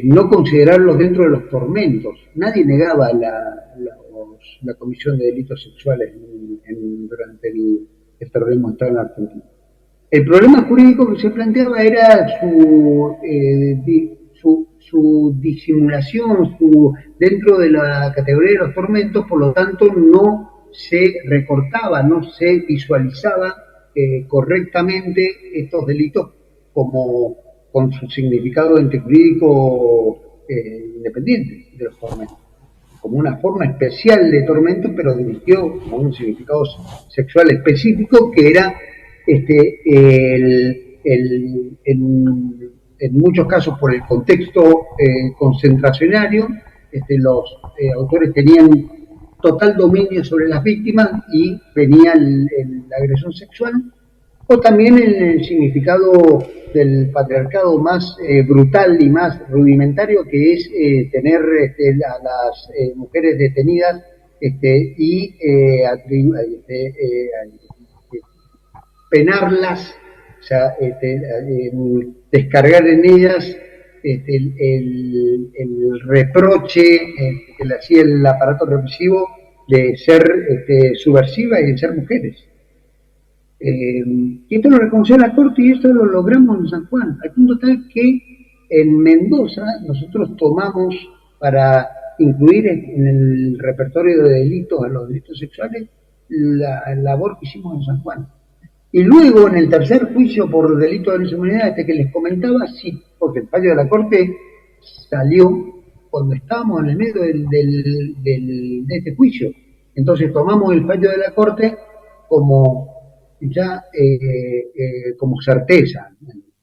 no considerarlos dentro de los tormentos. Nadie negaba la comisión de delitos sexuales durante el terrorismo de Estado en Argentina. El problema jurídico que se planteaba era su disimulación dentro de la categoría de los tormentos, por lo tanto no se recortaba, no se visualizaba correctamente estos delitos con su significado jurídico independiente de los tormentos, como una forma especial de tormento, pero dirigió con un significado sexual específico que era en muchos casos por el contexto concentracionario, los autores tenían total dominio sobre las víctimas y venía la agresión sexual, o también en el significado del patriarcado más brutal y más rudimentario, que es tener a las mujeres detenidas y penarlas, o sea, descargar en ellas el reproche que le hacía el aparato represivo de ser subversivas y de ser mujeres. Y esto lo reconoció la Corte y esto lo logramos en San Juan, al punto tal que en Mendoza nosotros tomamos para incluir en el repertorio de delitos, a los delitos sexuales, la labor que hicimos en San Juan. Y luego, en el tercer juicio por delito de lesa humanidad, que les comentaba, sí, porque el fallo de la Corte salió cuando estábamos en el medio de este juicio. Entonces tomamos el fallo de la Corte como ya como certeza al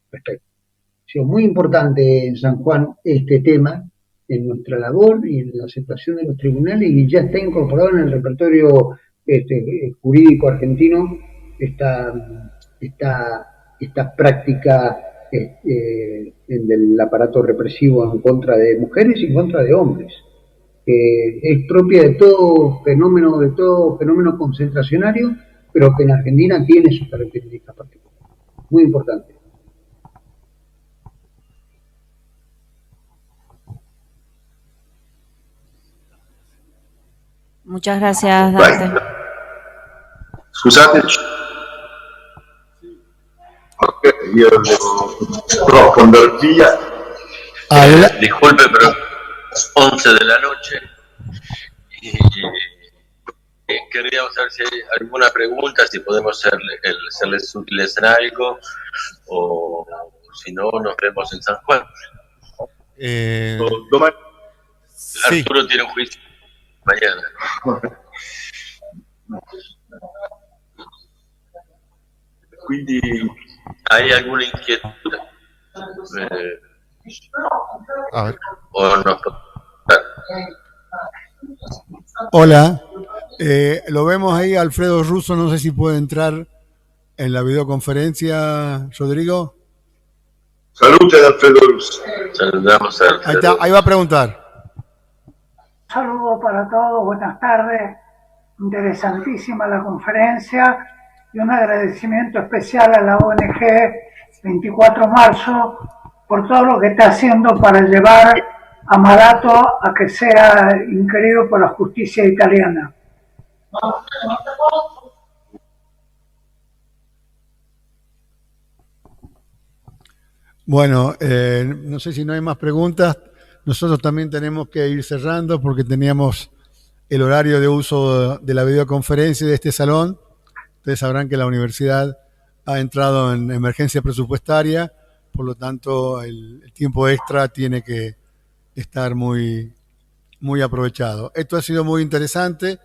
respecto. sido muy importante en San Juan este tema, en nuestra labor y en la aceptación de los tribunales, y ya está incorporado en el repertorio jurídico argentino esta práctica del aparato represivo en contra de mujeres y en contra de hombres, que es propia de todo fenómeno concentracionario, pero que en Argentina tiene sus características particulares. Muy importante. Muchas gracias, Dante. Scusate, io devo andare via. Disculpe, pero 11 de la noche y queríamos saber si hay alguna pregunta, si podemos serles útiles en algo, o si no, nos vemos en San Juan. Sí. Arturo tiene un juicio mañana. Quindi ¿Hay alguna inquietud? A ver. ¿O no? Hola, lo vemos ahí, Alfredo Russo, no sé si puede entrar en la videoconferencia, Rodrigo. salute ad Alfredo Russo. Saludamos a Alfredo. Ahí está, ahí va a preguntar. Saludos para todos, buenas tardes. Interesantísima la conferencia y un agradecimiento especial a la ONG 24 Marzo por todo lo que está haciendo para llevar a Marato a que sea inquirido por la justicia italiana. Bueno, no sé si no hay más preguntas. Nosotros también tenemos que ir cerrando porque teníamos el horario de uso de la videoconferencia de este salón. Ustedes sabrán que la universidad ha entrado en emergencia presupuestaria, por lo tanto el tiempo extra tiene que estar muy aprovechado. Esto ha sido muy interesante.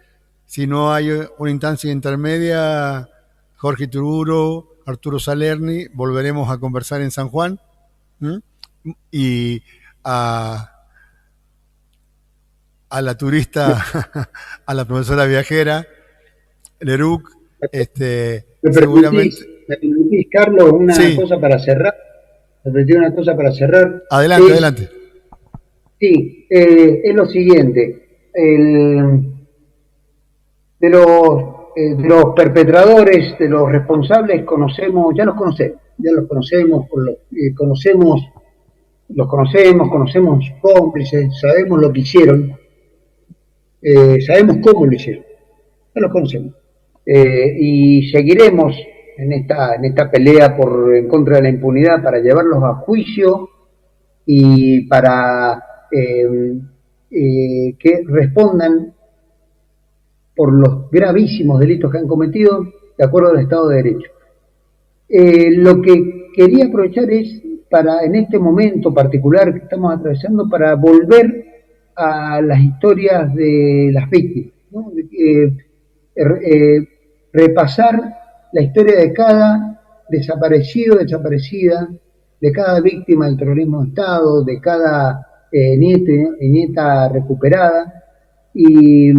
Si no hay una instancia intermedia, Jorge Itururo, Arturo Salerni, volveremos a conversar en San Juan. Y a la turista, a la profesora viajera, Leruc, seguramente. ¿Me permitís, Carlos, una cosa para cerrar? Adelante, adelante. Sí, es lo siguiente. De los perpetradores, de los responsables, ya los conocemos, conocemos cómplices, sabemos lo que hicieron, sabemos cómo lo hicieron, ya los conocemos. Y seguiremos en esta pelea en contra de la impunidad para llevarlos a juicio y para que respondan por los gravísimos delitos que han cometido de acuerdo al Estado de Derecho. Lo que quería aprovechar es para, en este momento particular que estamos atravesando, para volver a las historias de las víctimas, ¿no? Repasar la historia de cada desaparecido, desaparecida, de cada víctima del terrorismo de Estado, de cada nieta recuperada, y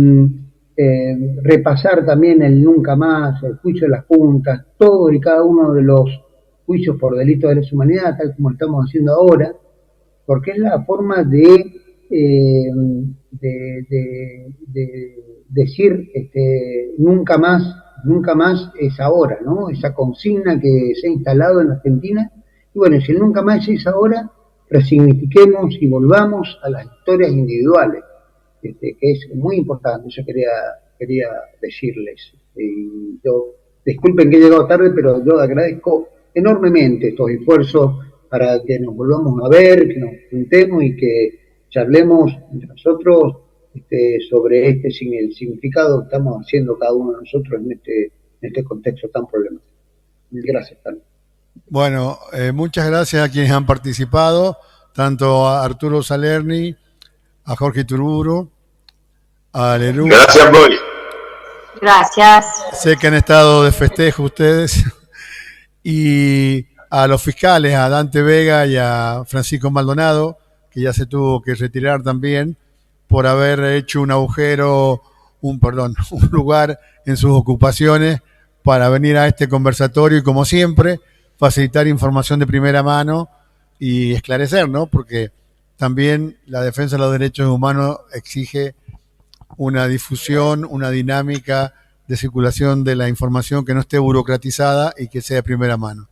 repasar también el Nunca Más, el juicio de las juntas, todo y cada uno de los juicios por delitos de lesa humanidad, tal como estamos haciendo ahora, porque es la forma de decir nunca más es ahora, ¿no? Esa consigna que se ha instalado en Argentina. Y bueno, si el nunca más es ahora, resignifiquemos y volvamos a las historias individuales, que es muy importante. Yo quería decirles. Y yo, disculpen que he llegado tarde, pero yo agradezco enormemente estos esfuerzos para que nos volvamos a ver, que nos juntemos y que charlemos entre nosotros sobre el significado que estamos haciendo cada uno de nosotros en este contexto tan problemático. Gracias, Carlos. Bueno, muchas gracias a quienes han participado, tanto a Arturo Salerni, a Jorge Itururo, a Leruc. Gracias a voi. Gracias. Sé que han estado de festejo ustedes. Y a los fiscales, a Dante Vega y a Francisco Maldonado, que ya se tuvo que retirar también, por haber hecho un agujero, un lugar en sus ocupaciones para venir a este conversatorio y, como siempre, facilitar información de primera mano y esclarecer, ¿no? Porque también la defensa de los derechos humanos exige una difusión, una dinámica de circulación de la información que no esté burocratizada y que sea de primera mano.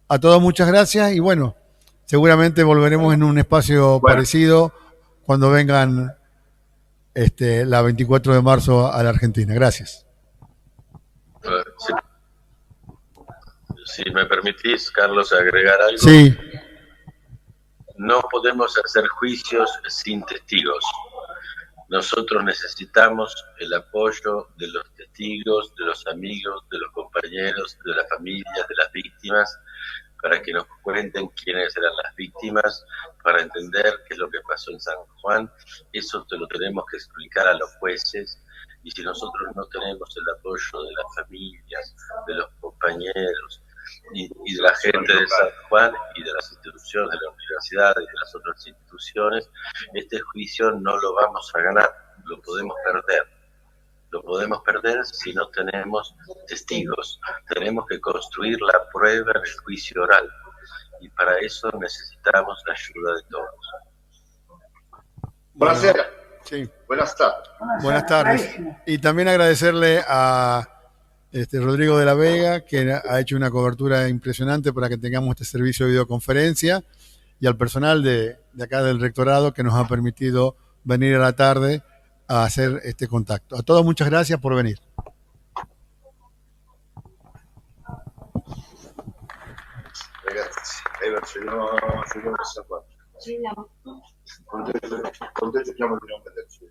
A todos muchas gracias y bueno, seguramente volveremos en un espacio parecido cuando vengan la 24 de marzo a la Argentina. Gracias. Si me permitís, Carlos, agregar algo. Sí. No podemos hacer juicios sin testigos. Nosotros necesitamos el apoyo de los testigos, de los amigos, de los compañeros, de las familias, de las víctimas, para que nos cuenten quiénes eran las víctimas, para entender qué es lo que pasó en San Juan. Eso te lo tenemos que explicar a los jueces, y si nosotros no tenemos el apoyo de las familias, de los compañeros y de la gente de San Juan y de las instituciones, de la universidad y de las otras instituciones, este juicio no lo vamos a ganar, lo podemos perder. Lo podemos perder si no tenemos testigos. Tenemos que construir la prueba en el juicio oral. Y para eso necesitamos la ayuda de todos. Buonasera. Sí. Buenas tardes. Buenas tardes. Y también agradecerle a Rodrigo de la Vega, que ha hecho una cobertura impresionante para que tengamos este servicio de videoconferencia, y al personal de acá del rectorado que nos ha permitido venir a la tarde a hacer este contacto. A todos muchas gracias por venir. Ragazzi, arrivaci fino a San Juan. Con te cerchiamo di non vederci.